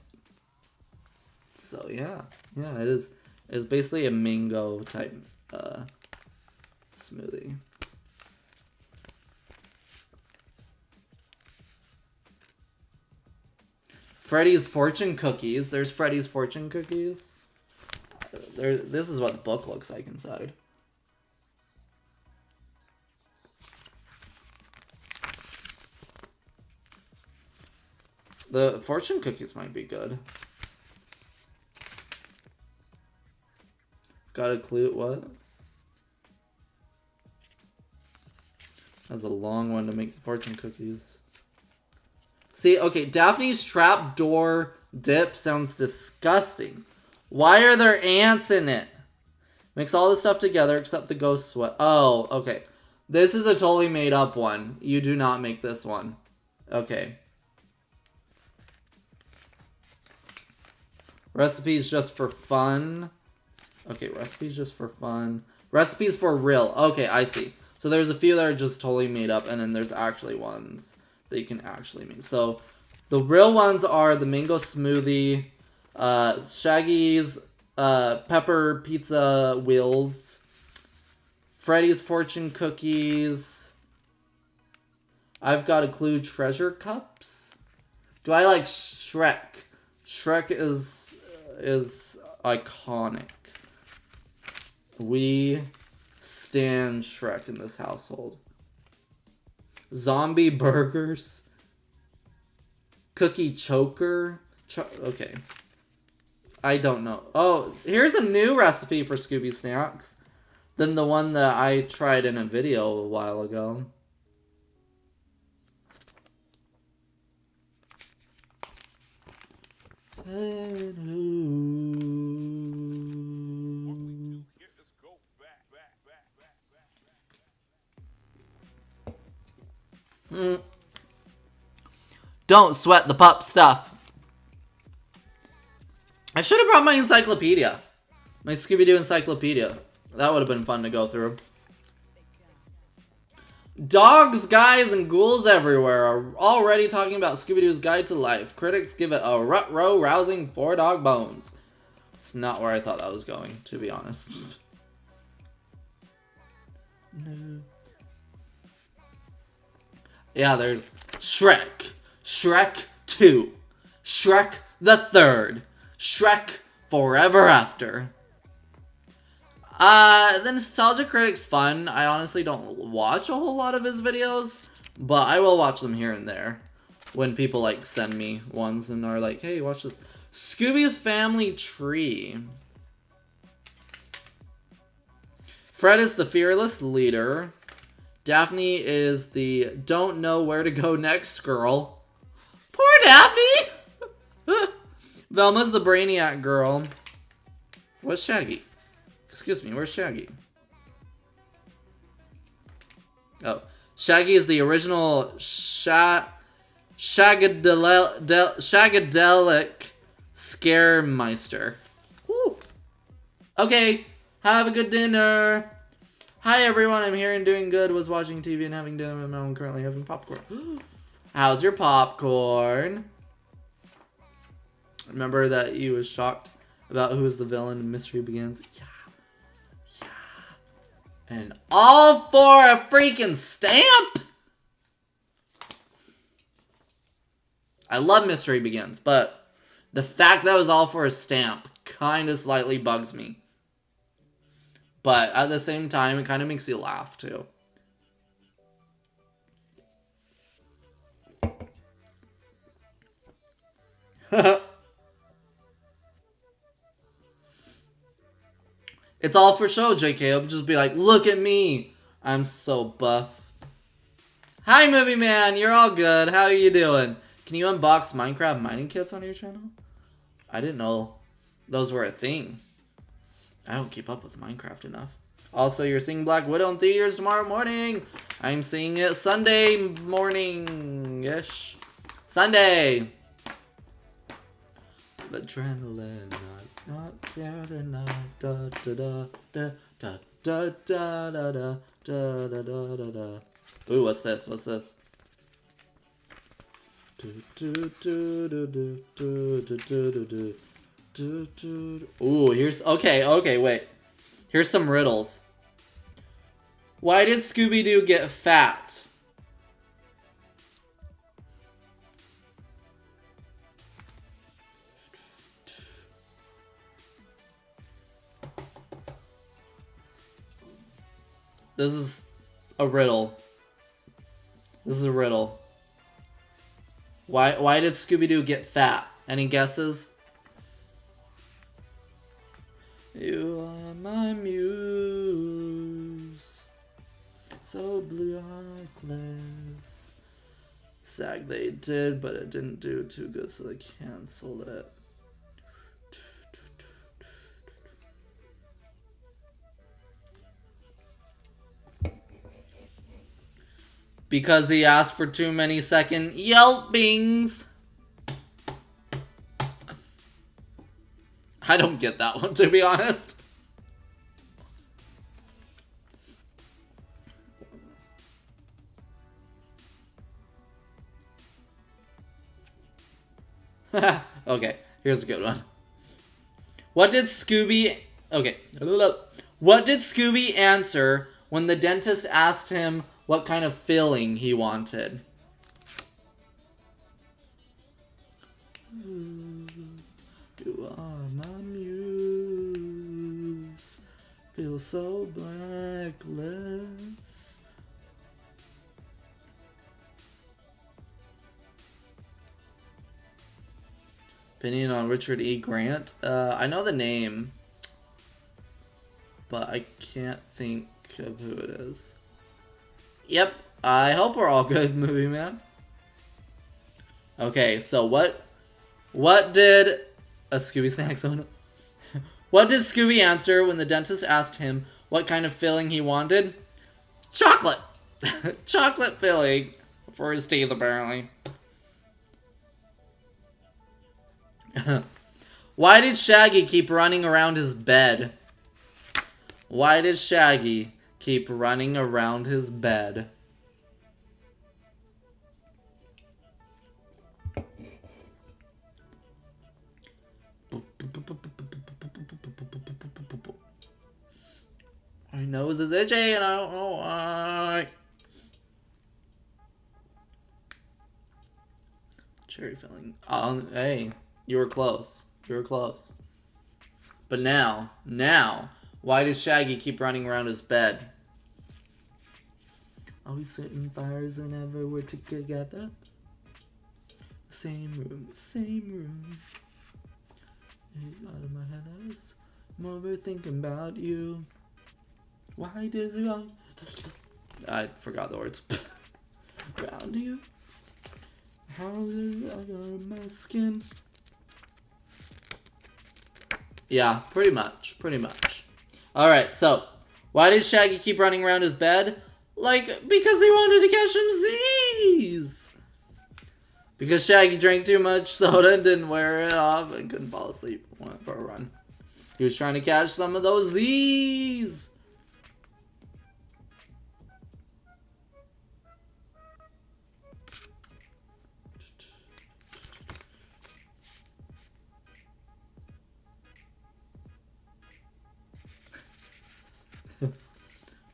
Speaker 1: So yeah, it is. It's basically a mango type smoothie. Freddy's Fortune Cookies. There's Freddy's Fortune Cookies. This is what the book looks like inside. The fortune cookies might be good. Got a clue? What? That's a long one to make the fortune cookies. See, okay, Daphne's trapdoor dip sounds disgusting. Why are there ants in it? Mix all the stuff together except the ghost sweat. Oh, okay. This is a totally made up one. You do not make this one. Okay. Recipes just for fun. Okay, recipes just for fun. Recipes for real. Okay, I see. So there's a few that are just totally made up, and then there's actually ones that you can actually make. So the real ones are the mango smoothie, Shaggy's pepper pizza wheels, Freddy's fortune cookies. I've got a clue, treasure cups. Do I like Shrek? Shrek is iconic. We stand Shrek in this household. Zombie burgers. Cookie choker. Okay. I don't know. Oh, here's a new recipe for Scooby Snacks than the one that I tried in a video a while ago. Don't sweat the pup stuff. I should have brought my encyclopedia. My Scooby-Doo encyclopedia. That would have been fun to go through. Dogs, guys, and ghouls everywhere are already talking about Scooby-Doo's Guide to Life. Critics give it a rut-row-rousing 4 dog bones. It's not where I thought that was going, to be honest. No. Yeah, there's Shrek. Shrek 2. Shrek the Third. Shrek Forever After. The Nostalgia Critic's fun. I honestly don't watch a whole lot of his videos, but I will watch them here and there when people like send me ones and are like, hey, watch this. Scooby's Family Tree. Fred is the fearless leader. Daphne is the don't know where to go next girl. Poor Daphne! Velma's the brainiac girl. What's Shaggy? Excuse me, where's Shaggy? Oh, Shaggy is the original shagadelic scaremeister. Woo. Okay, have a good dinner. Hi everyone, I'm here and doing good. Was watching TV and having dinner, and now I'm currently having popcorn. How's your popcorn? Remember that you was shocked about who is the villain in Mystery Begins. Yeah. And all for a freaking stamp? I love Mystery Begins, but the fact that it was all for a stamp kind of slightly bugs me. But at the same time, it kind of makes you laugh, too. It's all for show, JK. It'll just be like, look at me. I'm so buff. Hi, Movie Man. You're all good. How are you doing? Can you unbox Minecraft mining kits on your channel? I didn't know those were a thing. I don't keep up with Minecraft enough. Also, you're seeing Black Widow in theaters tomorrow morning. I'm seeing it Sunday morning-ish. Sunday. Adrenaline, not da da da da da da da da da da da da da da. Ooh, what's this? What's this? Ooh, here's okay, wait. Here's some riddles. Why did Scooby-Doo get fat? This is a riddle. This is a riddle. Why did Scooby-Doo get fat? Any guesses? You are my muse, so blue-eyeless. SAG they did, but it didn't do too good, so they canceled it. Because he asked for too many second yelpings. I don't get that one, to be honest. Okay, here's a good one. What did Scooby... Okay. What did Scooby answer when the dentist asked him what kind of filling he wanted? You are my muse. Feel so blackless. Opinion on Richard E. Grant? I know the name, but I can't think of who it is. Yep, I hope we're all good, Movie Man. Okay, so what did a Scooby Snack Zone? What did Scooby answer when the dentist asked him what kind of filling he wanted? Chocolate! Chocolate filling for his teeth, apparently. Why did Shaggy keep running around his bed? Why did Shaggy keep running around his bed? My nose is itchy and I don't know why. Cherry filling. Hey, you were close. You were close. But now, why does Shaggy keep running around his bed? Always setting fires whenever we're together. Same room, same room. Out of my head, I was more thinking about you. Why does it all... I forgot the words. Around you. How did I go my skin? Yeah, pretty much. Alright, so, why did Shaggy keep running around his bed? Like, because he wanted to catch some Z's! Because Shaggy drank too much soda and didn't wear it off and couldn't fall asleep. Went for a run. He was trying to catch some of those Z's!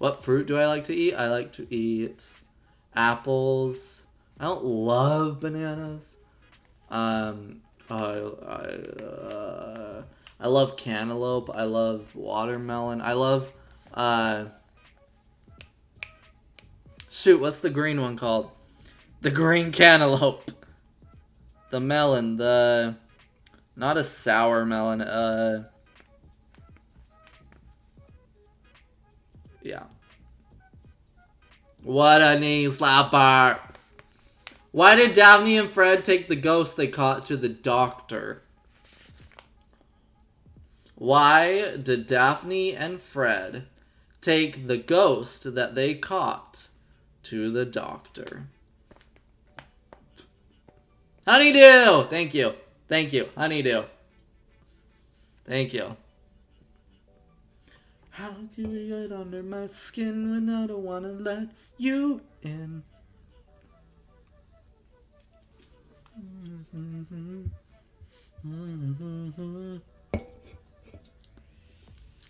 Speaker 1: What fruit do I like to eat? I like to eat apples. I don't love bananas. I love cantaloupe. I love watermelon. I love, shoot, what's the green one called? The green cantaloupe. The melon, not a sour melon, yeah. What a knee slapper. Why did Daphne and Fred take the ghost they caught to the doctor? Why did Daphne and Fred take the ghost that they caught to the doctor? Honeydew! Thank you. Thank you. Honeydew. Thank you. How do we get under my skin when I don't want to let you in?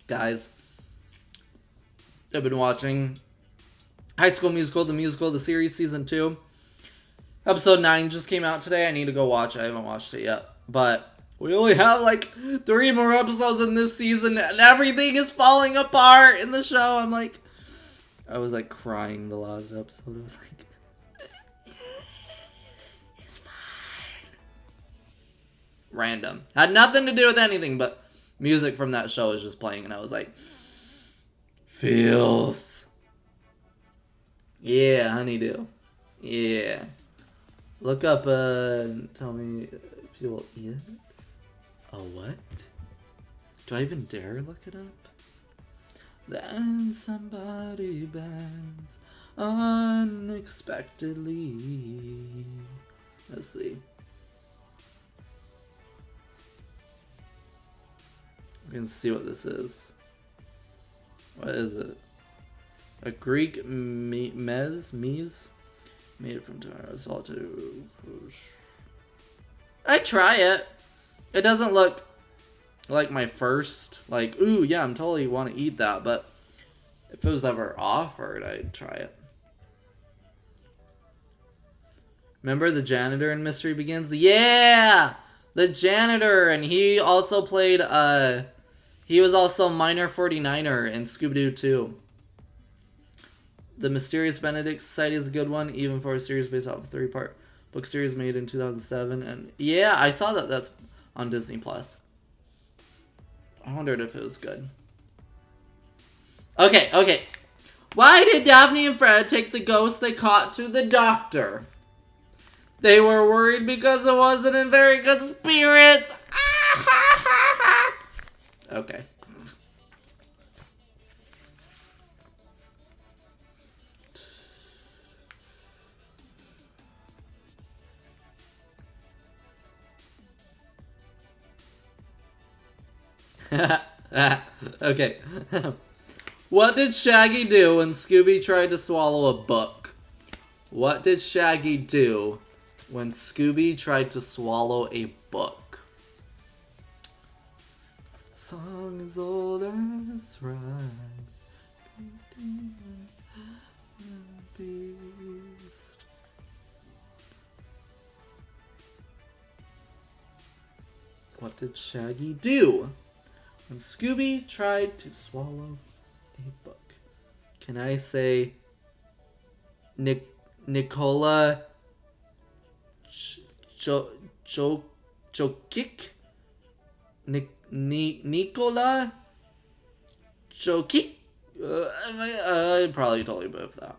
Speaker 1: Guys, I've been watching High School Musical, the series, season 2. Episode 9 just came out today. I need to go watch it. I haven't watched it yet. But we only have like 3 more episodes in this season and everything is falling apart in the show. I was like crying the last episode. I was like, it's fine. Random. Had nothing to do with anything, but music from that show was just playing and I was like, feels. Yeah, honeydew. Yeah. Look up, tell me if you will eat it. A what? Do I even dare look it up? Then somebody bends unexpectedly. Let's see. We can see what this is. What is it? A Greek meze? Made from tomato salt to I try it. It doesn't look like my first, like, ooh, yeah, I'm totally want to eat that, but if it was ever offered, I'd try it. Remember the janitor in Mystery Begins? Yeah! The janitor, and he also played, he was also Minor 49er in Scooby-Doo 2. The Mysterious Benedict Society is a good one, even for a series based off a 3-part book series made in 2007. And yeah, I saw that that's on Disney+. I wondered if it was good. Okay. Why did Daphne and Fred take the ghost they caught to the doctor? They were worried because it wasn't in very good spirits. Okay. Okay. What did Shaggy do when Scooby tried to swallow a book? What did Shaggy do when Scooby tried to swallow a book? Song as old as rhyme. Beast. What did Shaggy do when Scooby tried to swallow a book? Can I say Nicola Jokic? Nicola Jokic? I probably totally both that.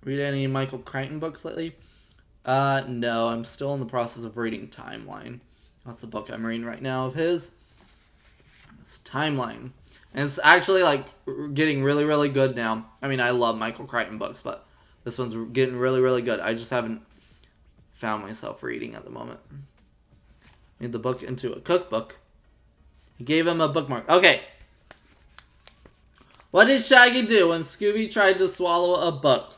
Speaker 1: Read any Michael Crichton books lately? No, I'm still in the process of reading Timeline. That's the book I'm reading right now of his. It's Timeline. And it's actually, like, getting really, really good now. I mean, I love Michael Crichton books, but this one's getting really, really good. I just haven't found myself reading at the moment. Made the book into a cookbook. He gave him a bookmark. Okay. What did Shaggy do when Scooby tried to swallow a book?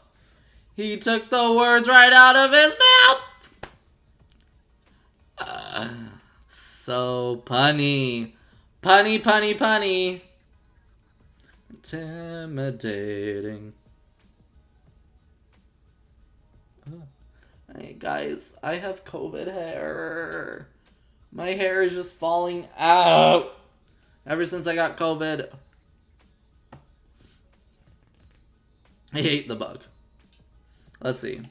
Speaker 1: He took the words right out of his mouth. So punny. Punny, punny, punny. Intimidating. Hey guys, I have COVID hair. My hair is just falling out. Ever since I got COVID. I hate the bug. Let's see.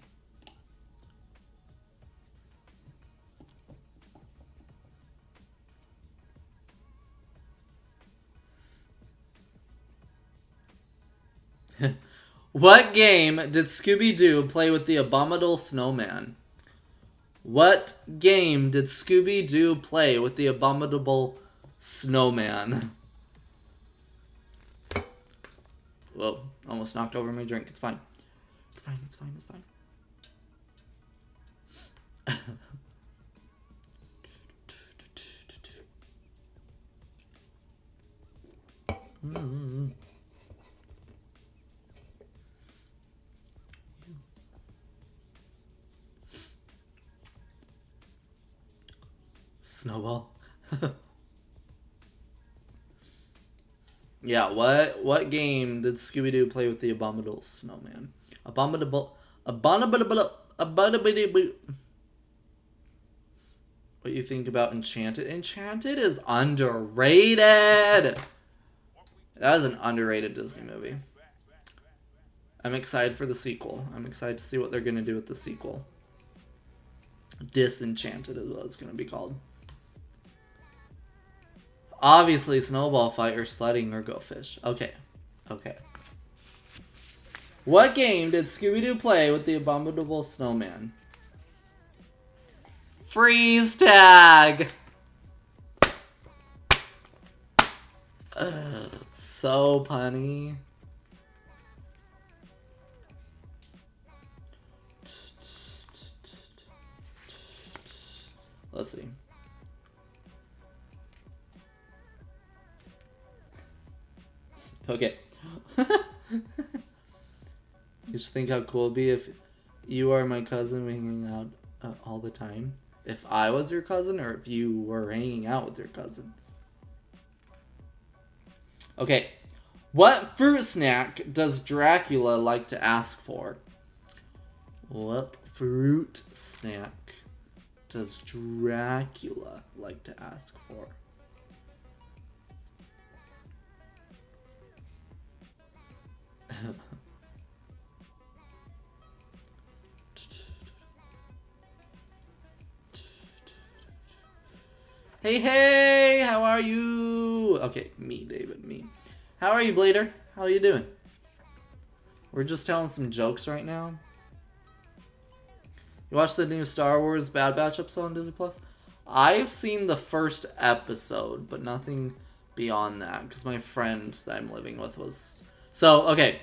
Speaker 1: What game did Scooby-Doo play with the abominable snowman? What game did Scooby-Doo play with the abominable snowman? Whoa, almost knocked over my drink. It's fine. It's fine, it's fine, it's fine. Snowball. Yeah, what game did Scooby-Doo play with the abominable snowman? Abominable. What you think about Enchanted? Enchanted is underrated. That is an underrated Disney movie. I'm excited for the sequel. I'm excited to see what they're going to do with the sequel. Disenchanted is what it's going to be called. Obviously, snowball fight or sledding or go fish. Okay. Okay. What game did Scooby-Doo play with the abominable snowman? Freeze tag! So punny. Let's see. Okay. Just think how cool it'd be if you are my cousin, we hanging out all the time. If I was your cousin, or if you were hanging out with your cousin. Okay. What fruit snack does Dracula like to ask for? What fruit snack does Dracula like to ask for? Hey, how are you? Okay, me, David, me. How are you, Blader? How are you doing? We're just telling some jokes right now. You watched the new Star Wars Bad Batch episode on Disney Plus? I've seen the first episode, but nothing beyond that, because my friend that I'm living with was... So, okay.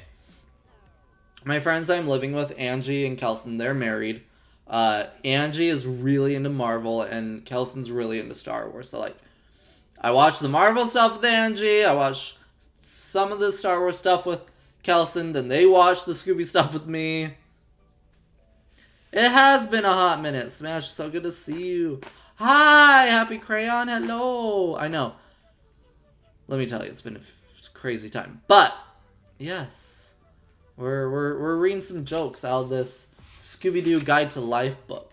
Speaker 1: My friends I'm living with, Angie and Kelson, they're married. Angie is really into Marvel, and Kelson's really into Star Wars. So, like, I watch the Marvel stuff with Angie, I watch some of the Star Wars stuff with Kelson, then they watch the Scooby stuff with me. It has been a hot minute. Smash, so good to see you. Hi, Happy Crayon, hello. I know. Let me tell you, it's been a crazy time. But, yes, we're reading some jokes out of this Scooby-Doo Guide to Life book.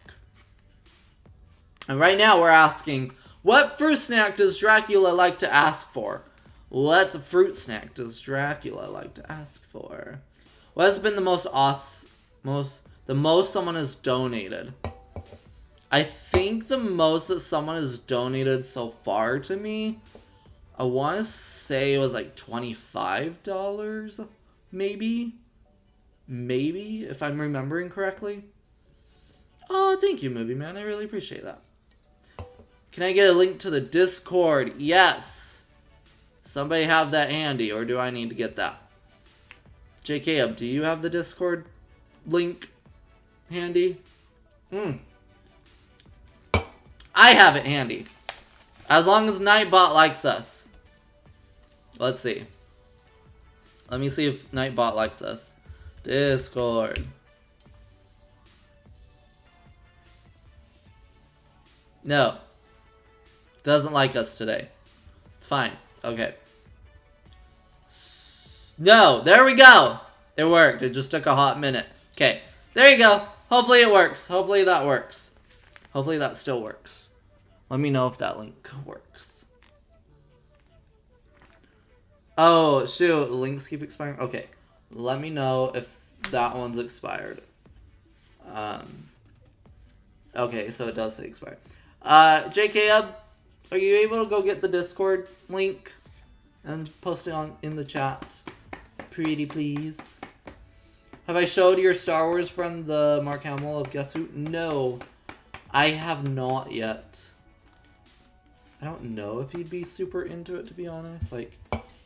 Speaker 1: And right now we're asking, what fruit snack does Dracula like to ask for? What fruit snack does Dracula like to ask for? What has been the most someone has donated? I think the most that someone has donated so far to me, I want to say it was like $25, maybe? Maybe, if I'm remembering correctly. Oh, thank you, Movie Man. I really appreciate that. Can I get a link to the Discord? Yes. Somebody have that handy, or do I need to get that? JK, do you have the Discord link handy? I have it handy. As long as Nightbot likes us. Let's see. Let me see if Nightbot likes us. Discord. No. Doesn't like us today. It's fine. Okay. No, there we go. It worked. It just took a hot minute. Okay, there you go. Hopefully it works. Hopefully that works. Hopefully that still works. Let me know if that link works. Oh, shoot. Links keep expiring. Okay, let me know if that one's expired. Okay, so it does say expired. JKub, are you able to go get the Discord link and post it in the chat? Pretty please. Have I showed your Star Wars friend the Mark Hamill of Guess Who? No, I have not yet. I don't know if he'd be super into it, to be honest. Like,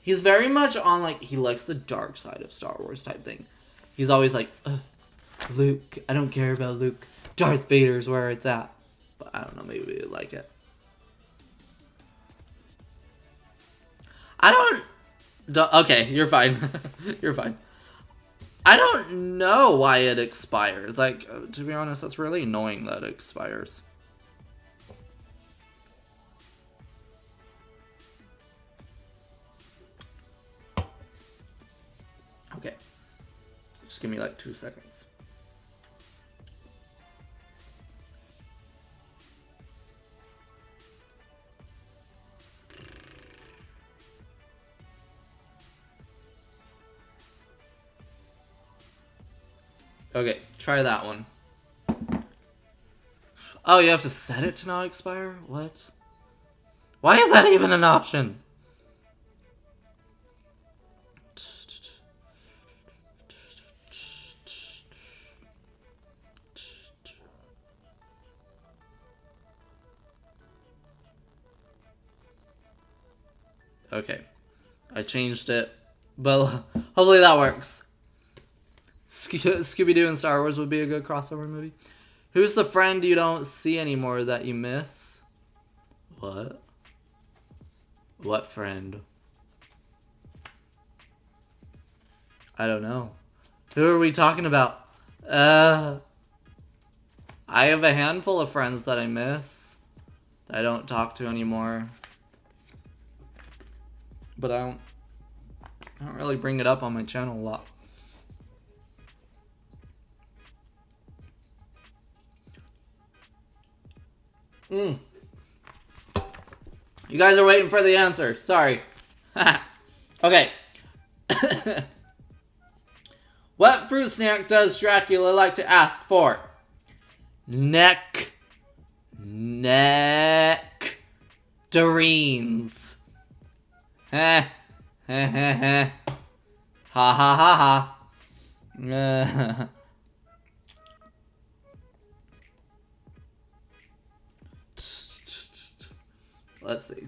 Speaker 1: he's very much on, like, he likes the dark side of Star Wars type thing. He's always like, Luke, I don't care about Luke. Darth Vader's where it's at. But I don't know, maybe we'd like it. Okay, you're fine. You're fine. I don't know why it expires. Like, to be honest, that's really annoying that it expires. Okay. Just give me like 2 seconds. Okay, try that one. Oh, you have to set it to not expire? What? Why is that even an option? Okay, I changed it, but hopefully that works. Scooby-Doo and Star Wars would be a good crossover movie. Who's the friend you don't see anymore that you miss? What? What friend? I don't know. Who are we talking about? I have a handful of friends that I miss that I don't talk to anymore. But I don't really bring it up on my channel a lot. You guys are waiting for the answer. Sorry. Okay. What fruit snack does Dracula like to ask for? Nectarines. Ha ha ha ha. Let's see.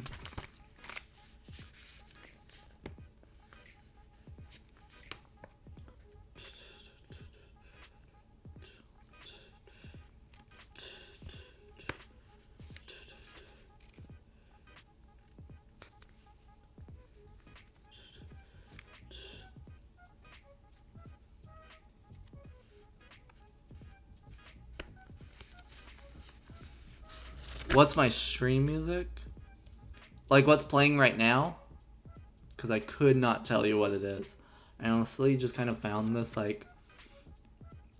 Speaker 1: What's my stream music? Like what's playing right now? Because I could not tell you what it is. I honestly just kind of found this, like,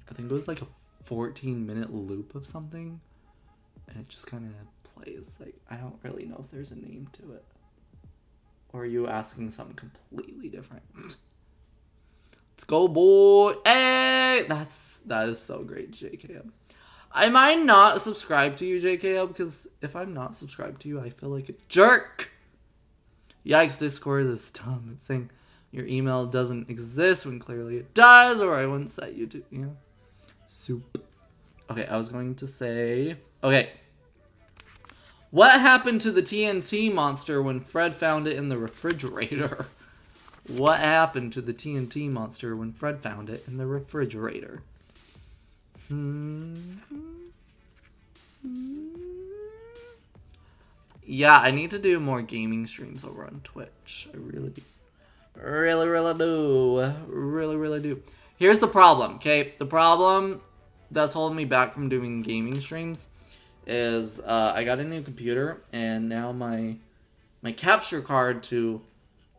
Speaker 1: I think it was like a 14-minute loop of something. And it just kind of plays. Like, I don't really know if there's a name to it. Or are you asking something completely different? Let's go, boy. Hey! That is so great, JKM. Am I not subscribed to you, JKL? Because if I'm not subscribed to you, I feel like a jerk. Yikes, Discord is dumb. It's saying your email doesn't exist when clearly it does, or I wouldn't set you to, you know. Soup. Okay, I was going to say... Okay. What happened to the TNT monster when Fred found it in the refrigerator? What happened to the TNT monster when Fred found it in the refrigerator? Yeah, I need to do more gaming streams over on Twitch. I really do. Really do. Here's the problem, okay? The problem that's holding me back from doing gaming streams is I got a new computer, and now my capture card to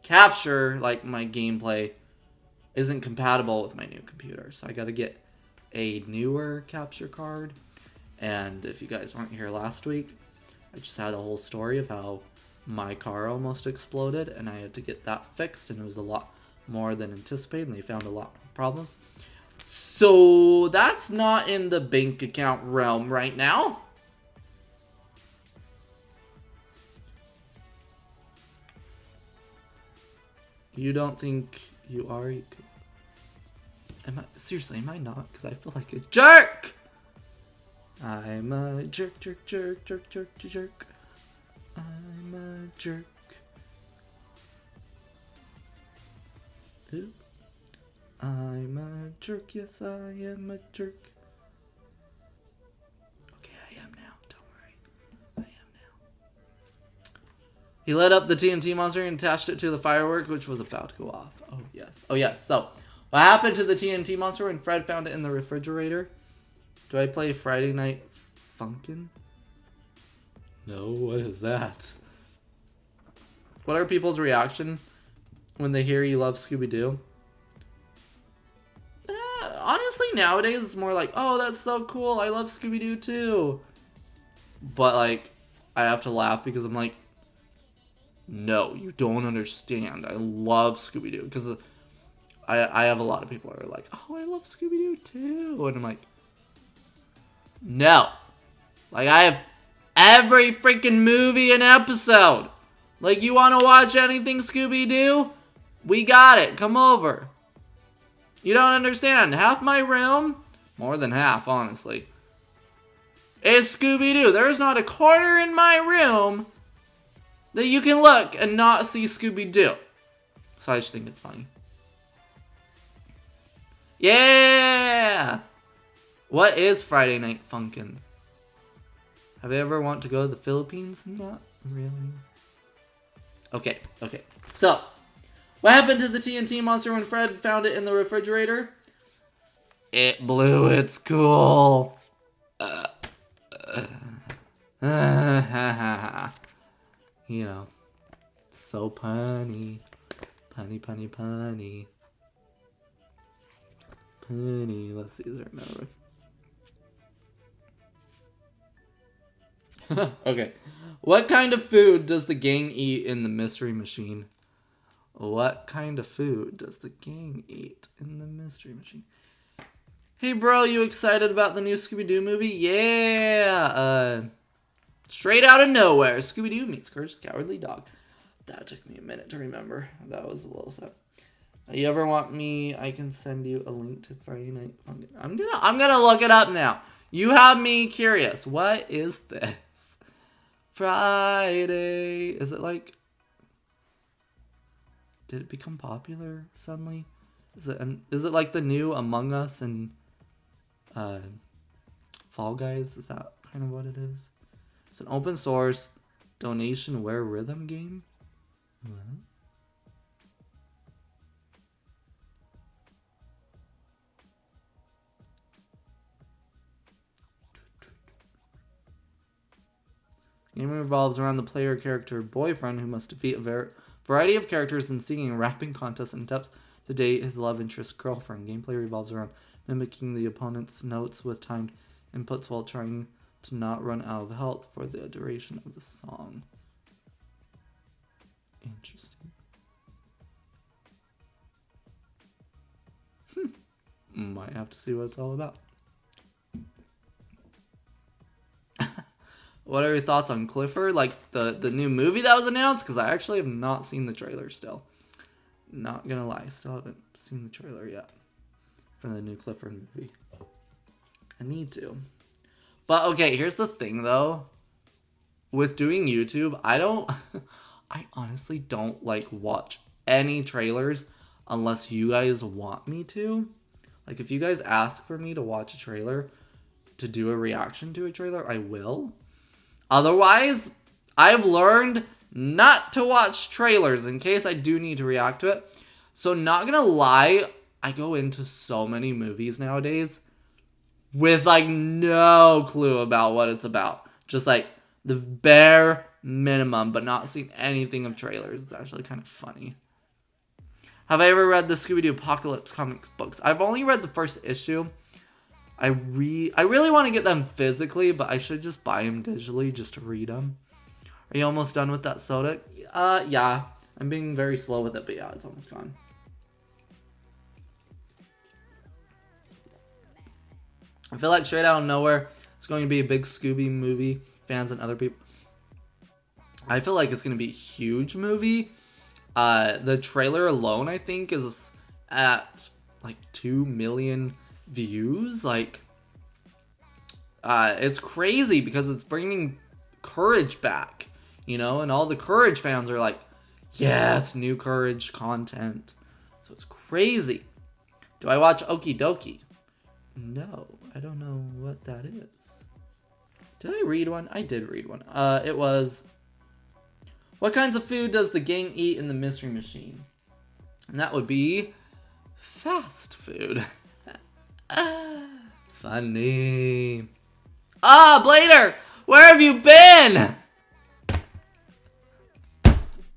Speaker 1: capture like my gameplay isn't compatible with my new computer. So I got to get a newer capture card. And if you guys weren't here last week, I just had a whole story of how my car almost exploded, and I had to get that fixed, and it was a lot more than anticipated, and they found a lot of problems. So that's not in the bank account realm right now. You don't think you are? You could... Seriously, am I not? Because I feel like a jerk! I'm a jerk, jerk, jerk, jerk, jerk, jerk. I'm a jerk. Ooh. I'm a jerk, yes I am a jerk. Okay, I am now, don't worry. I am now. He lit up the TNT monster and attached it to the firework, which was about to go off. Oh, yes. Oh, yes. So, what happened to the TNT monster when Fred found it in the refrigerator? Do I play Friday Night Funkin'? No, what is that? What are people's reaction when they hear you love Scooby-Doo? Honestly, nowadays it's more like, oh, that's so cool, I love Scooby-Doo too. But like, I have to laugh because I'm like, no, you don't understand. I love Scooby-Doo. Because I have a lot of people who are like, oh, I love Scooby-Doo too. And I'm like, no. Like, I have every freaking movie and episode. Like, you want to watch anything Scooby-Doo? We got it. Come over. You don't understand. Half my room, more than half, honestly, is Scooby-Doo. There's not a corner in my room that you can look and not see Scooby-Doo. So I just think it's funny. Yeah! What is Friday Night Funkin'? Have you ever want to go to the Philippines? Not really. Okay. So, what happened to the TNT monster when Fred found it in the refrigerator? It blew its cool. You know, so punny. Punny. Punny. Let's see, is there another one? Okay. What kind of food does the gang eat in the mystery machine? What kind of food does the gang eat in the mystery machine? Hey, bro, you excited about the new Scooby-Doo movie? Yeah! Straight out of nowhere, Scooby-Doo meets Courage the Cowardly Dog. That took me a minute to remember. That was a little sad. You ever want me? I can send you a link to Friday Night Funkin'. I'm gonna look it up now. You have me curious. What is this? Friday. Is it like? Did it become popular suddenly? Is it like the new Among Us and Fall Guys? Is that kind of what it is? It's an open source donation-ware rhythm game. What? The game revolves around the player character boyfriend who must defeat a variety of characters in singing and rapping contests and attempts to date his love interest girlfriend. Gameplay revolves around mimicking the opponent's notes with timed inputs while trying to not run out of health for the duration of the song. Interesting. Might have to see what it's all about. What are your thoughts on Clifford? Like the new movie that was announced? Because I actually have not seen the trailer still. Not gonna lie, still haven't seen the trailer yet for the new Clifford movie. I need to. But okay, here's the thing though. With doing YouTube, I honestly don't like watch any trailers unless you guys want me to. Like if you guys ask for me to watch a trailer, to do a reaction to a trailer, I will. Otherwise, I've learned not to watch trailers in case I do need to react to it. So not gonna lie, I go into so many movies nowadays with like no clue about what it's about. Just like the bare minimum, but not seen anything of trailers. It's actually kind of funny. Have I ever read the Scooby-Doo Apocalypse comics books? I've only read the first issue. I really want to get them physically, but I should just buy them digitally just to read them. Are you almost done with that soda? Yeah. I'm being very slow with it, but yeah, it's almost gone. I feel like straight out of nowhere, it's going to be a big Scooby movie. Fans and other people. I feel like it's going to be a huge movie. The trailer alone, I think, is at like 2 million views. Like, it's crazy because it's bringing Courage back, you know, and all the Courage fans are like, yes, new Courage content. So it's crazy. Do I watch Okie Dokie? No, I don't know what that is. Did I read one? I did read one. It was, what kinds of food does the gang eat in the Mystery Machine? And that would be fast food. Funny. Blader! Where have you been?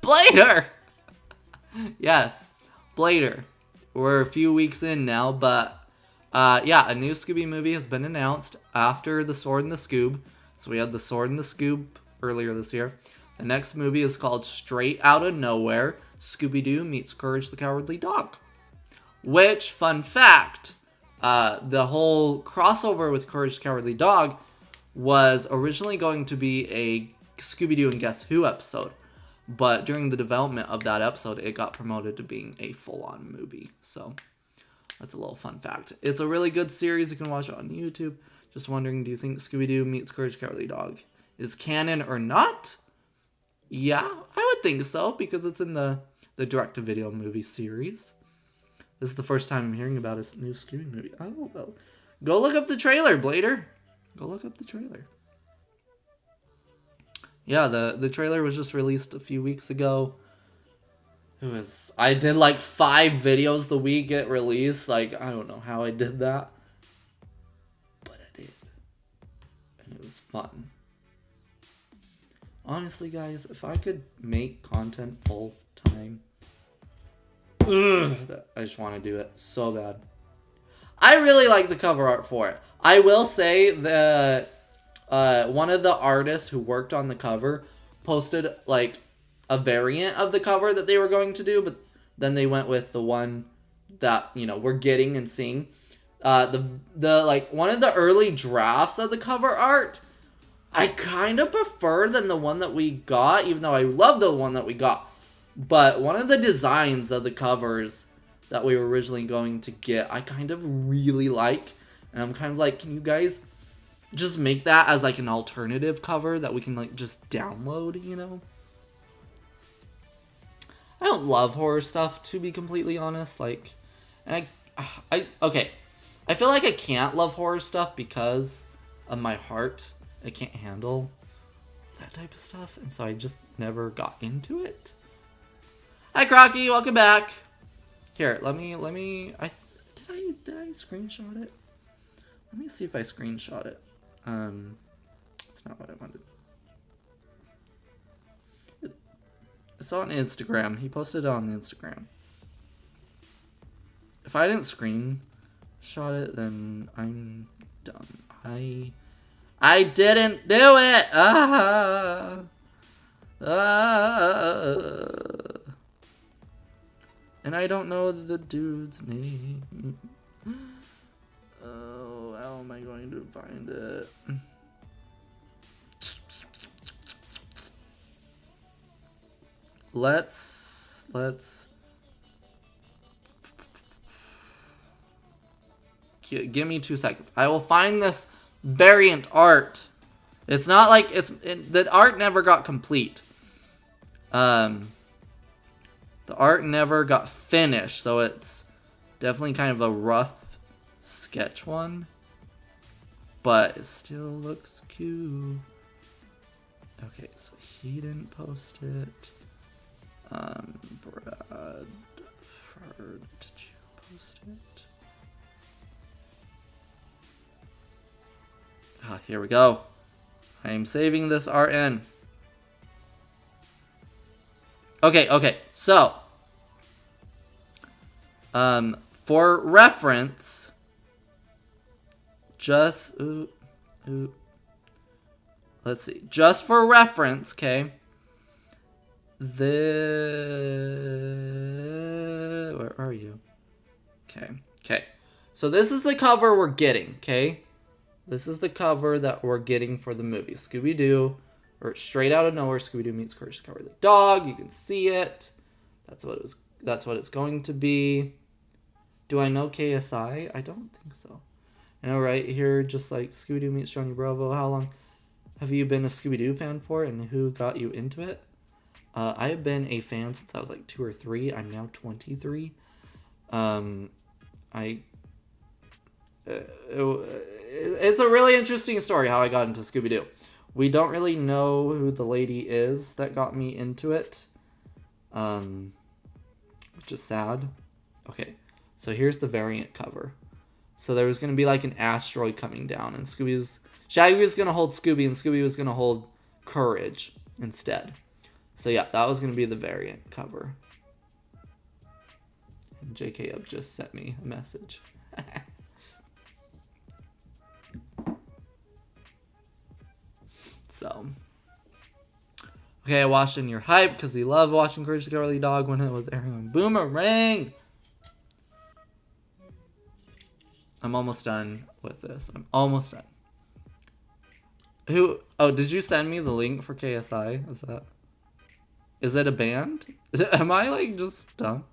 Speaker 1: Blader! Yes, Blader. We're a few weeks in now, but yeah, a new Scooby movie has been announced after The Sword and the Scoob. So we had The Sword and the Scoob earlier this year. The next movie is called Straight Outta Nowhere, Scooby-Doo meets Courage the Cowardly Dog. Which, fun fact, the whole crossover with Courage the Cowardly Dog was originally going to be a Scooby-Doo and Guess Who episode. But during the development of that episode, it got promoted to being a full-on movie. So that's a little fun fact. It's a really good series. You can watch it on YouTube. Just wondering, do you think Scooby-Doo meets Courage the Cowardly Dog is canon or not? Yeah, I would think so, because it's in the direct-to-video movie series. This is the first time I'm hearing about a new Scooby movie. Oh, well. Go look up the trailer, Blader. Go look up the trailer. Yeah, the trailer was just released a few weeks ago. I did like 5 videos the week it released. Like, I don't know how I did that. But I did. And it was fun. Honestly, guys, if I could make content full time, I just want to do it so bad. I really like the cover art for it. I will say that one of the artists who worked on the cover posted like a variant of the cover that they were going to do, but then they went with the one that, you know, we're getting and seeing. The like one of the early drafts of the cover art, I kind of prefer than the one that we got, even though I love the one that we got. But one of the designs of the covers that we were originally going to get, I kind of really like. And I'm kind of like, can you guys just make that as like an alternative cover that we can like just download, you know? I don't love horror stuff, to be completely honest. Like, and okay. I feel like I can't love horror stuff because of my heart. I can't handle that type of stuff, and so I just never got into it. Hi, Crocky, welcome back. Here, let me. Did I screenshot it? Let me see if I screenshot it. That's not what I wanted. It's on Instagram. He posted it on Instagram. If I didn't screenshot it, then I'm done. I didn't do it. And I don't know the dude's name. Oh, how am I going to find it? Let's give me 2 seconds. I will find this variant art. It's not like the art never got complete. The art never got finished, so it's definitely kind of a rough sketch one, but it still looks cute. Okay, so he didn't post it. Bradford, did you post it? Here we go. I am saving this RN. Okay. So, for reference, let's see. Just for reference, okay. Where are you? Okay. So this is the cover we're getting, okay? This is the cover that we're getting for the movie. Scooby-Doo, or Straight Out of Nowhere, Scooby-Doo meets Courage the Cowardly Dog. You can see it. That's what it's going to be. Do I know KSI? I don't think so. I know right here, just like Scooby-Doo meets Johnny Bravo. How long have you been a Scooby-Doo fan for, and who got you into it? I have been a fan since I was like 2 or 3. I'm now 23. It's a really interesting story how I got into Scooby-Doo. We don't really know who the lady is that got me into it, which is sad. Okay, so here's the variant cover. So there was going to be like an asteroid coming down, and Shaggy was going to hold Scooby, and Scooby was going to hold Courage instead. So yeah, that was going to be the variant cover. And JK Up just sent me a message. So, okay, I watched In Your Hype because he loved watching Courage the Cowardly Dog when it was airing on Boomerang. I'm almost done with this. I'm almost done. Oh, did you send me the link for KSI? Is it a band? Am I like just dumb?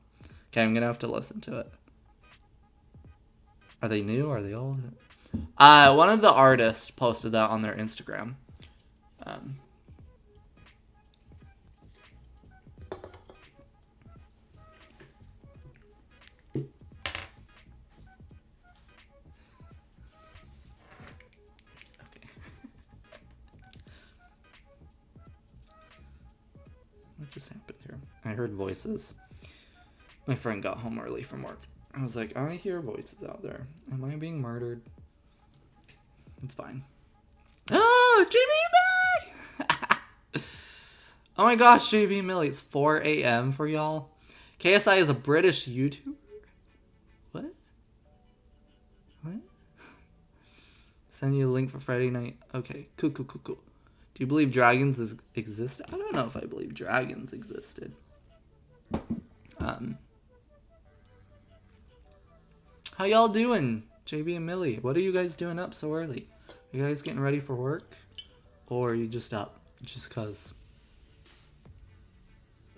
Speaker 1: Okay, I'm gonna have to listen to it. Are they new? Are they old? One of the artists posted that on their Instagram. What just happened here? I heard voices. My friend got home early from work. I was like, I hear voices out there. Am I being murdered? It's fine. Oh, JB Millie! Oh my gosh, JB Millie. It's 4 a.m. for y'all. KSI is a British YouTuber? What? Send you a link for Friday night. Okay, cool. Do you believe dragons exist? I don't know if I believe dragons existed. How y'all doing, JB and Millie? What are you guys doing up so early? Are you guys getting ready for work? Or are you just up? Just cause?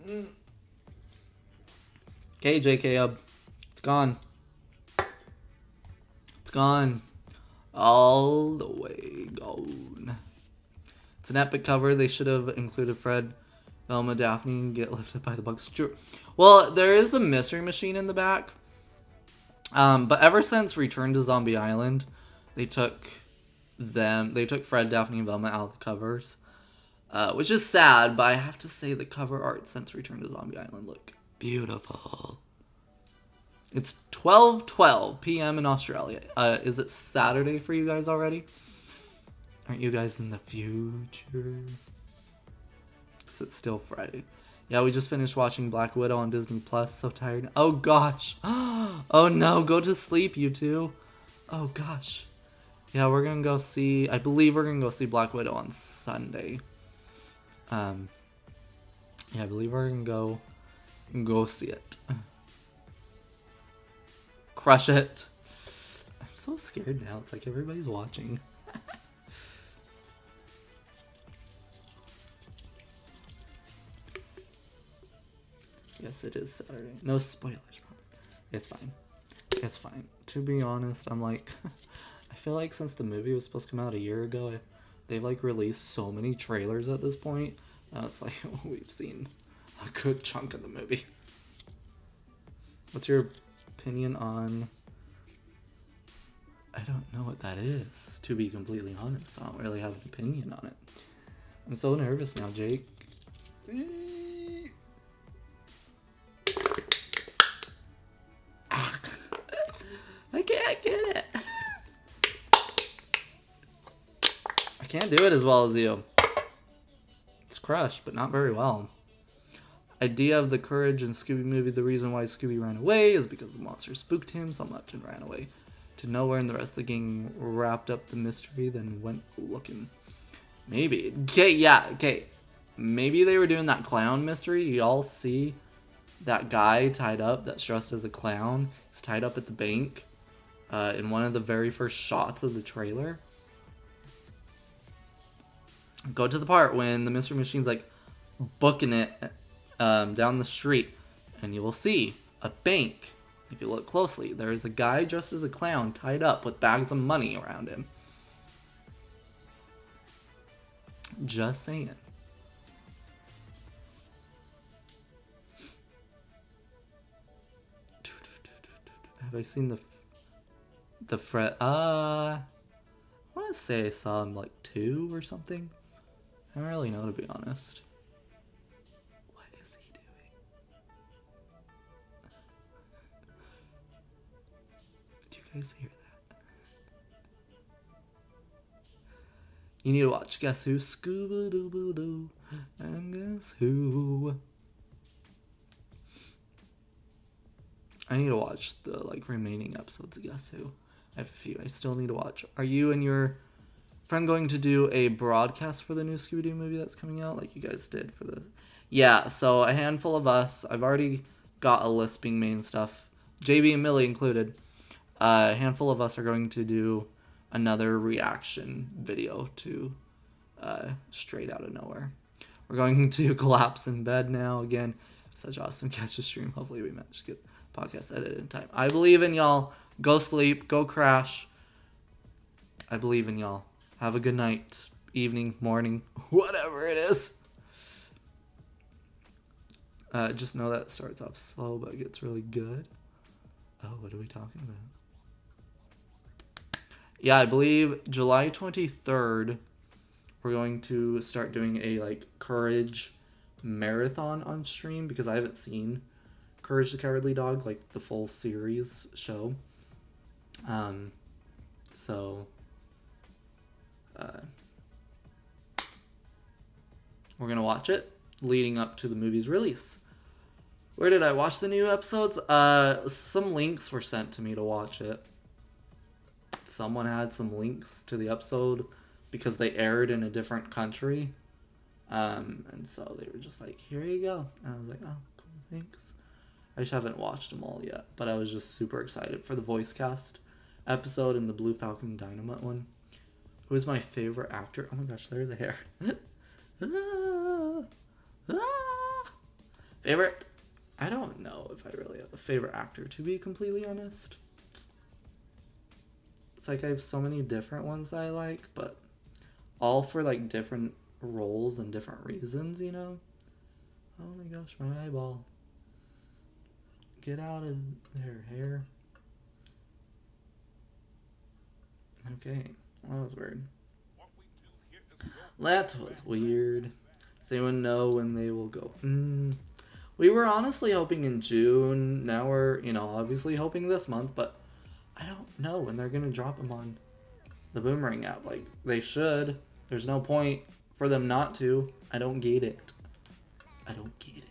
Speaker 1: Okay, JK Up. It's gone. It's gone. All the way gone. It's an epic cover. They should have included Fred, Velma, Daphne, and get lifted by the bugs. True. Well, there is the mystery machine in the back. But ever since Return to Zombie Island, they took Fred, Daphne, and Velma out of the covers. Which is sad, but I have to say the cover art since Return to Zombie Island look beautiful. It's 12:12 p.m. in Australia. Is it Saturday for you guys already? Aren't you guys in the future? Is it still Friday? Yeah, we just finished watching Black Widow on Disney Plus. So tired. Oh gosh. Oh no, go to sleep, you two. Oh gosh. Yeah, we're gonna go see. I believe we're gonna go see Black Widow on Sunday. Yeah, I believe we're gonna go see it. Crush it. I'm so scared now. It's like everybody's watching. Yes, it is Saturday. No spoilers, promise. It's fine. It's fine. To be honest, I'm like, I feel like since the movie was supposed to come out a year ago, they've like released so many trailers at this point. It's like we've seen a good chunk of the movie. What's your opinion on? I don't know what that is. To be completely honest, I don't really have an opinion on it. I'm so nervous now, Jake. I can't get it. I can't do it as well as you. It's crushed, but not very well. Idea of the Courage and Scooby movie. The reason why Scooby ran away is because the monster spooked him so much and ran away to nowhere, and the rest of the gang wrapped up the mystery, then went looking. Maybe. Okay, yeah, okay. Maybe they were doing that clown mystery. You all see that guy tied up that's dressed as a clown. He's tied up at the bank in one of the very first shots of the trailer. Go to the part when the mystery machine's like booking it down the street, and you will see a bank. If you look closely, there's a guy dressed as a clown tied up with bags of money around him. Just saying. Have I seen the Fred? I want to say I saw him like 2 or something. I don't really know, to be honest. What is he doing? Do you guys hear that? You need to watch Guess Who? Scooby-Doo, and Guess Who? I need to watch the remaining episodes of Guess Who. I have a few I still need to watch. Are you and your friend going to do a broadcast for the new Scooby-Doo movie that's coming out like you guys did for the... Yeah, so a handful of us. I've already got a list being made and stuff. JB and Millie included. A handful of us are going to do another reaction video to Straight Outta Nowhere. We're going to collapse in bed now again. Such awesome catch the stream. Hopefully we manage to get the podcast edited in time. I believe in y'all. Go sleep. Go crash. I believe in y'all. Have a good night, evening, morning, whatever it is. Just know that it starts off slow, but it gets really good. Oh, what are we talking about? Yeah, I believe July 23rd, we're going to start doing a Courage marathon on stream, because I haven't seen Courage the Cowardly Dog, the full series show. So we're gonna watch it leading up to the movie's release. Where did I watch the new episodes? Some links were sent to me to watch it. Someone had some links to the episode because they aired in a different country. And so they were just like, here you go. And I was like, oh, cool, thanks. I just haven't watched them all yet, but I was just super excited for the voice cast episode and the Blue Falcon Dynamite one. Who is my favorite actor? Oh my gosh, there's a hair. Favorite? I don't know if I really have a favorite actor, to be completely honest. It's I have so many different ones that I like, but all for different roles and different reasons, you know? Oh my gosh, my eyeball. Get out of there, hair. Okay, that was weird. That was weird. Does anyone know when they will go? We were honestly hoping in June. Now we're, obviously hoping this month, but I don't know when they're going to drop them on the Boomerang app. They should. There's no point for them not to. I don't get it. I don't get it.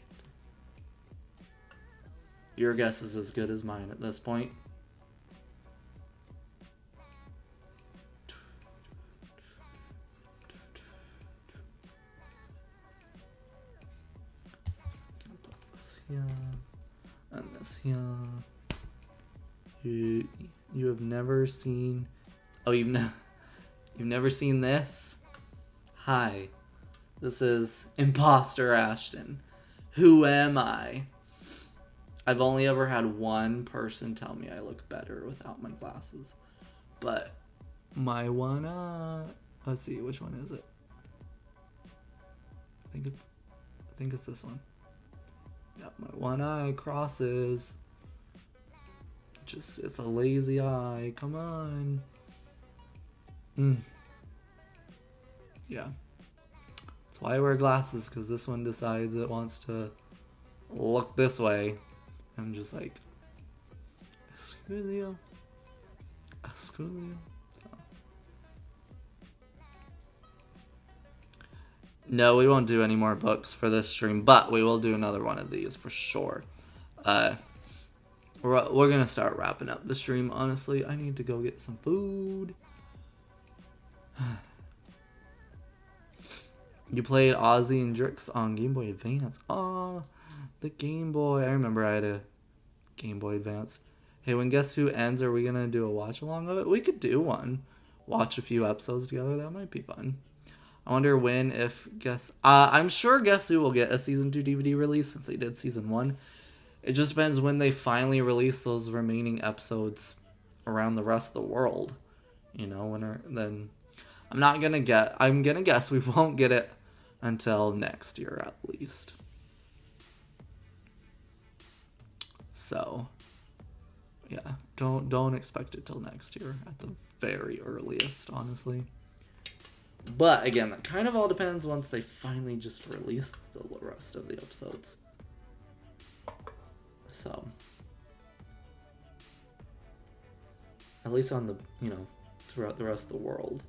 Speaker 1: Your guess is as good as mine at this point. Here and this here. You have never seen... Oh, you've never seen this? Hi. This is Imposter Ashton. Who am I? I've only ever had one person tell me I look better without my glasses. But my one, let's see, which one is it? I think it's this one. Yep, my one eye crosses. It's a lazy eye. Come on. Yeah. That's why I wear glasses, because this one decides it wants to look this way. I'm just like, excuse you. So. No, we won't do any more books for this stream, but we will do another one of these for sure. We're gonna start wrapping up the stream. Honestly, I need to go get some food. You played Ozzy and Drix on Game Boy Advance. Oh, the Game Boy. I remember I had a Game Boy Advance. Hey, when Guess Who ends, are we gonna do a watch along of it? We could do one. Watch a few episodes together. That might be fun. I wonder when, if I'm sure Guess Who will get a season 2 DVD release since they did season 1. It just depends when they finally release those remaining episodes around the rest of the world. You know, then I'm gonna guess we won't get it until next year at least. So, yeah, don't expect it till next year at the very earliest, honestly. But again, that kind of all depends once they finally just release the rest of the episodes. So, at least on the, throughout the rest of the world.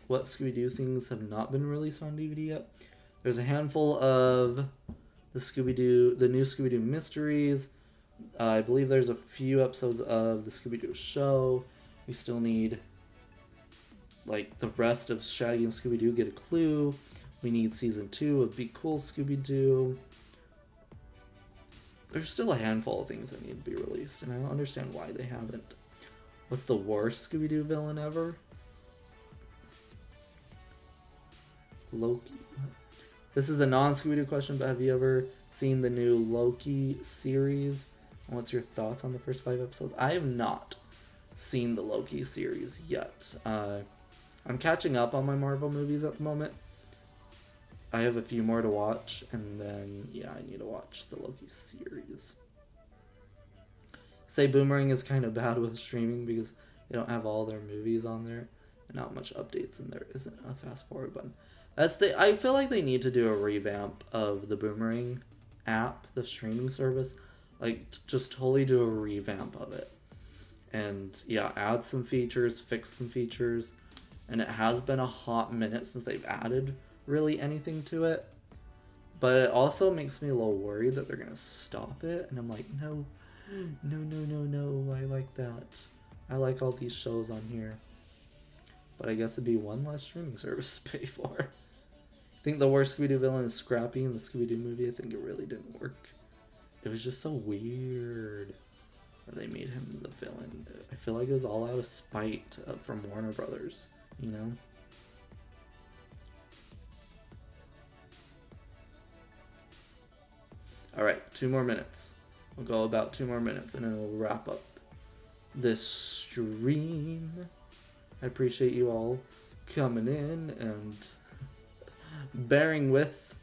Speaker 1: What Scooby-Doo things have not been released on DVD yet? There's a handful of the new Scooby-Doo mysteries. I believe there's a few episodes of the Scooby-Doo show. We still need, like, the rest of Shaggy and Scooby-Doo Get a Clue. We need season 2 of Be Cool Scooby-Doo. There's still a handful of things that need to be released, and I don't understand why they haven't. What's the worst Scooby-Doo villain ever? Loki. This is a non-Scooby-Doo question, but have you ever seen the new Loki series? What's your thoughts on the first 5 episodes? I have not seen the Loki series yet. I'm catching up on my Marvel movies at the moment. I have a few more to watch, and then, yeah, I need to watch the Loki series. Say Boomerang is kind of bad with streaming because they don't have all their movies on there, and not much updates, and there isn't a fast forward button. I feel like they need to do a revamp of the Boomerang app, the streaming service. Like, just totally do a revamp of it. And, yeah, add some features, fix some features. And it has been a hot minute since they've added really anything to it. But it also makes me a little worried that they're going to stop it. And I'm like, no, I like that. I like all these shows on here. But I guess it'd be one less streaming service to pay for. I think the worst Scooby-Doo villain is Scrappy in the Scooby-Doo movie. I think it really didn't work. It was just so weird that they made him the villain. I feel like it was all out of spite from Warner Brothers, you know? Alright, 2 more minutes. We'll go about 2 more minutes and then we'll wrap up this stream. I appreciate you all coming in and bearing with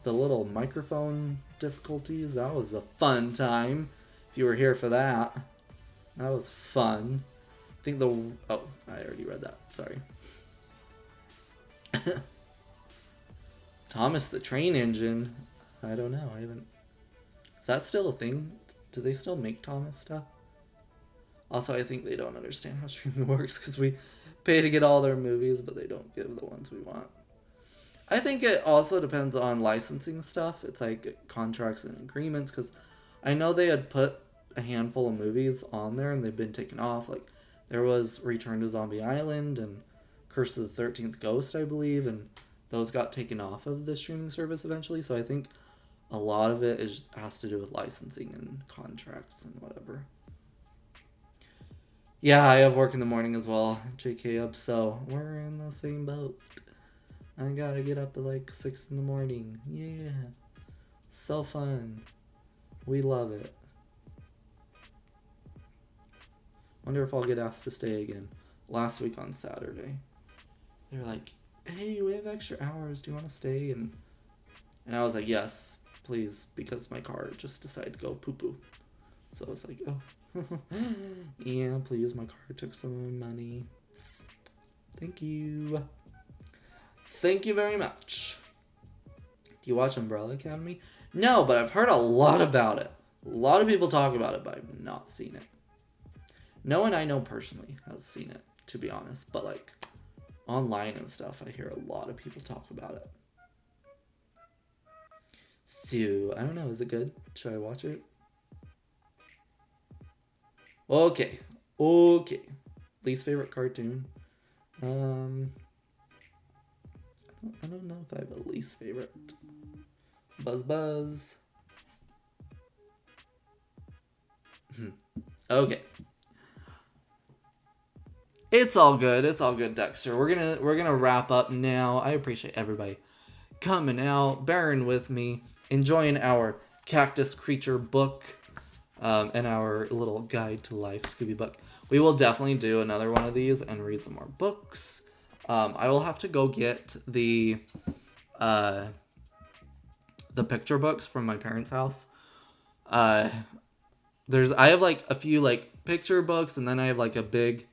Speaker 1: the little microphone difficulties. That was a fun time. If you were here for that. That was fun. I think oh, I already read that. Sorry. Thomas the Train Engine. I don't know. I haven't... Is that still a thing? Do they still make Thomas stuff? Also, I think they don't understand how streaming works because we pay to get all their movies, but they don't give the ones we want. I think it also depends on licensing stuff. It's like contracts and agreements, because I know they had put a handful of movies on there and they've been taken off. Like, there was Return to Zombie Island and Curse of the 13th Ghost, I believe, and those got taken off of the streaming service eventually. So I think a lot of it has to do with licensing and contracts and whatever. Yeah, I have work in the morning as well, JK up, so we're in the same boat. I gotta get up at like 6 in the morning. Yeah. So fun. We love it. Wonder if I'll get asked to stay again. Last week on Saturday, they were like, hey, we have extra hours. Do you want to stay? And I was like, yes, please, because my car just decided to go poo-poo. So I was like, oh. Yeah, please, my car took some of my money. Thank you. Thank you very much. Do you watch Umbrella Academy? No, but I've heard a lot about it. A lot of people talk about it, but I've not seen it. No one I know personally has seen it, to be honest. But, like, online and stuff, I hear a lot of people talk about it. So, I don't know. Is it good? Should I watch it? Okay. Least favorite cartoon. I don't know if I have a least favorite. Buzz. Okay. It's all good, Dexter. We're gonna wrap up now. I appreciate everybody coming out, bearing with me, enjoying our cactus creature book, and our little guide to life Scooby book. We will definitely do another one of these and read some more books. I will have to go get the picture books from my parents' house. I have like a few like picture books, and then I have like a big,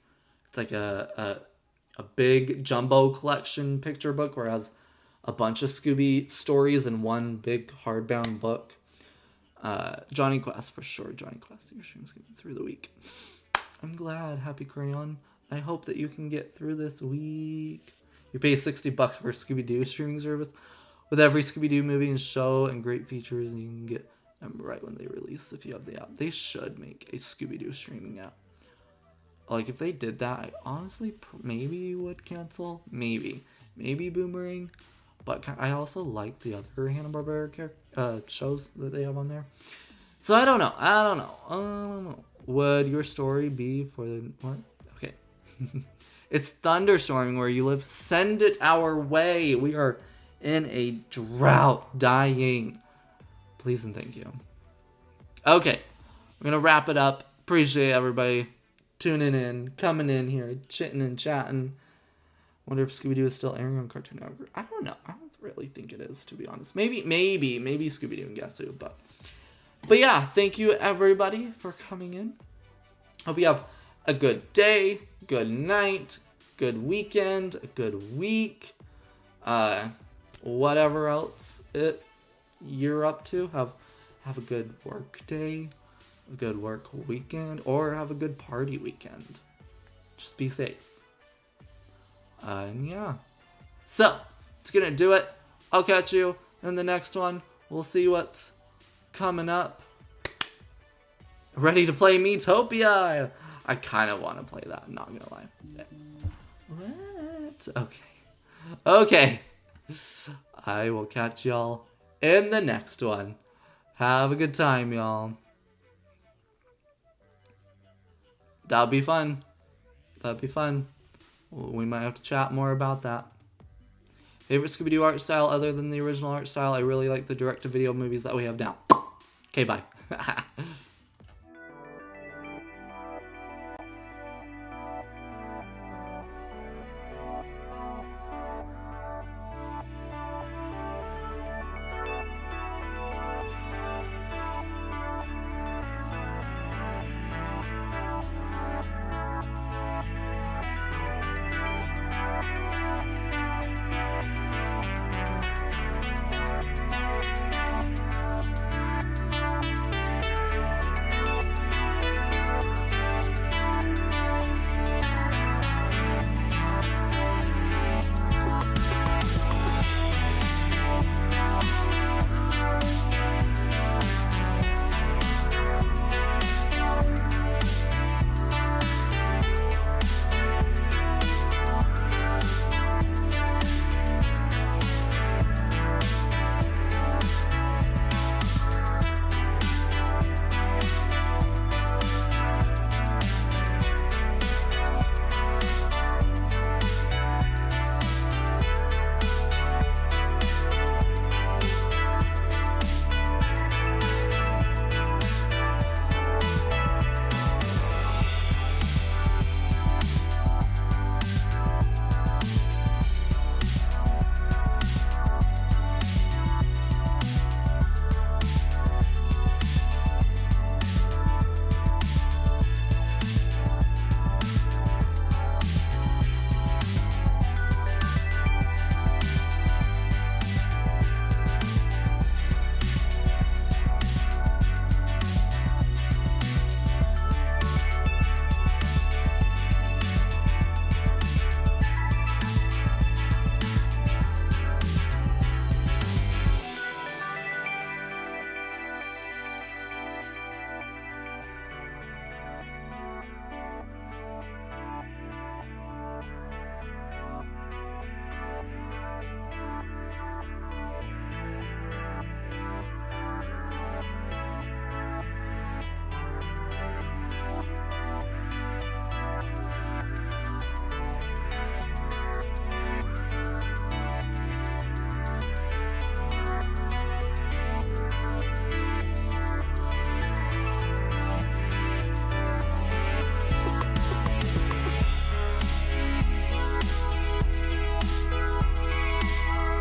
Speaker 1: it's like a big jumbo collection picture book where it has a bunch of Scooby stories in one big hardbound book. Johnny Quest for sure. Johnny Quest, your stream's getting through the week. I'm glad. Happy Crayon. I hope that you can get through this week. You pay $60 for Scooby-Doo streaming service with every Scooby-Doo movie and show and great features, and you can get them right when they release if you have the app. They should make a Scooby-Doo streaming app. Like, if they did that, I honestly maybe would cancel. Maybe Boomerang. But I also like the other Hanna-Barbera shows that they have on there. So I don't know. Would your story be for the... What? Okay. It's thunderstorming where you live. Send it our way. We are in a drought, dying. Please and thank you. Okay. I'm going to wrap it up. Appreciate everybody tuning in, coming in here, chitting and chatting. Wonder if Scooby-Doo is still airing on Cartoon Network. I don't know. I don't really think it is, to be honest. Maybe Scooby-Doo and Guess Who, But yeah, thank you everybody for coming in. Hope you have a good day, good night, good weekend, a good week. Whatever else you're up to. Have a good work day, a good work weekend, or have a good party weekend. Just be safe. And yeah. So, it's gonna do it. I'll catch you in the next one. We'll see what's coming up. Ready to play Metopia? I kind of want to play that, I'm not gonna lie. What? Okay. I will catch y'all in the next one. Have a good time, y'all. That'll be fun. We might have to chat more about that. Favorite Scooby-Doo art style other than the original art style? I really like the direct-to-video movies that we have now. Okay, bye.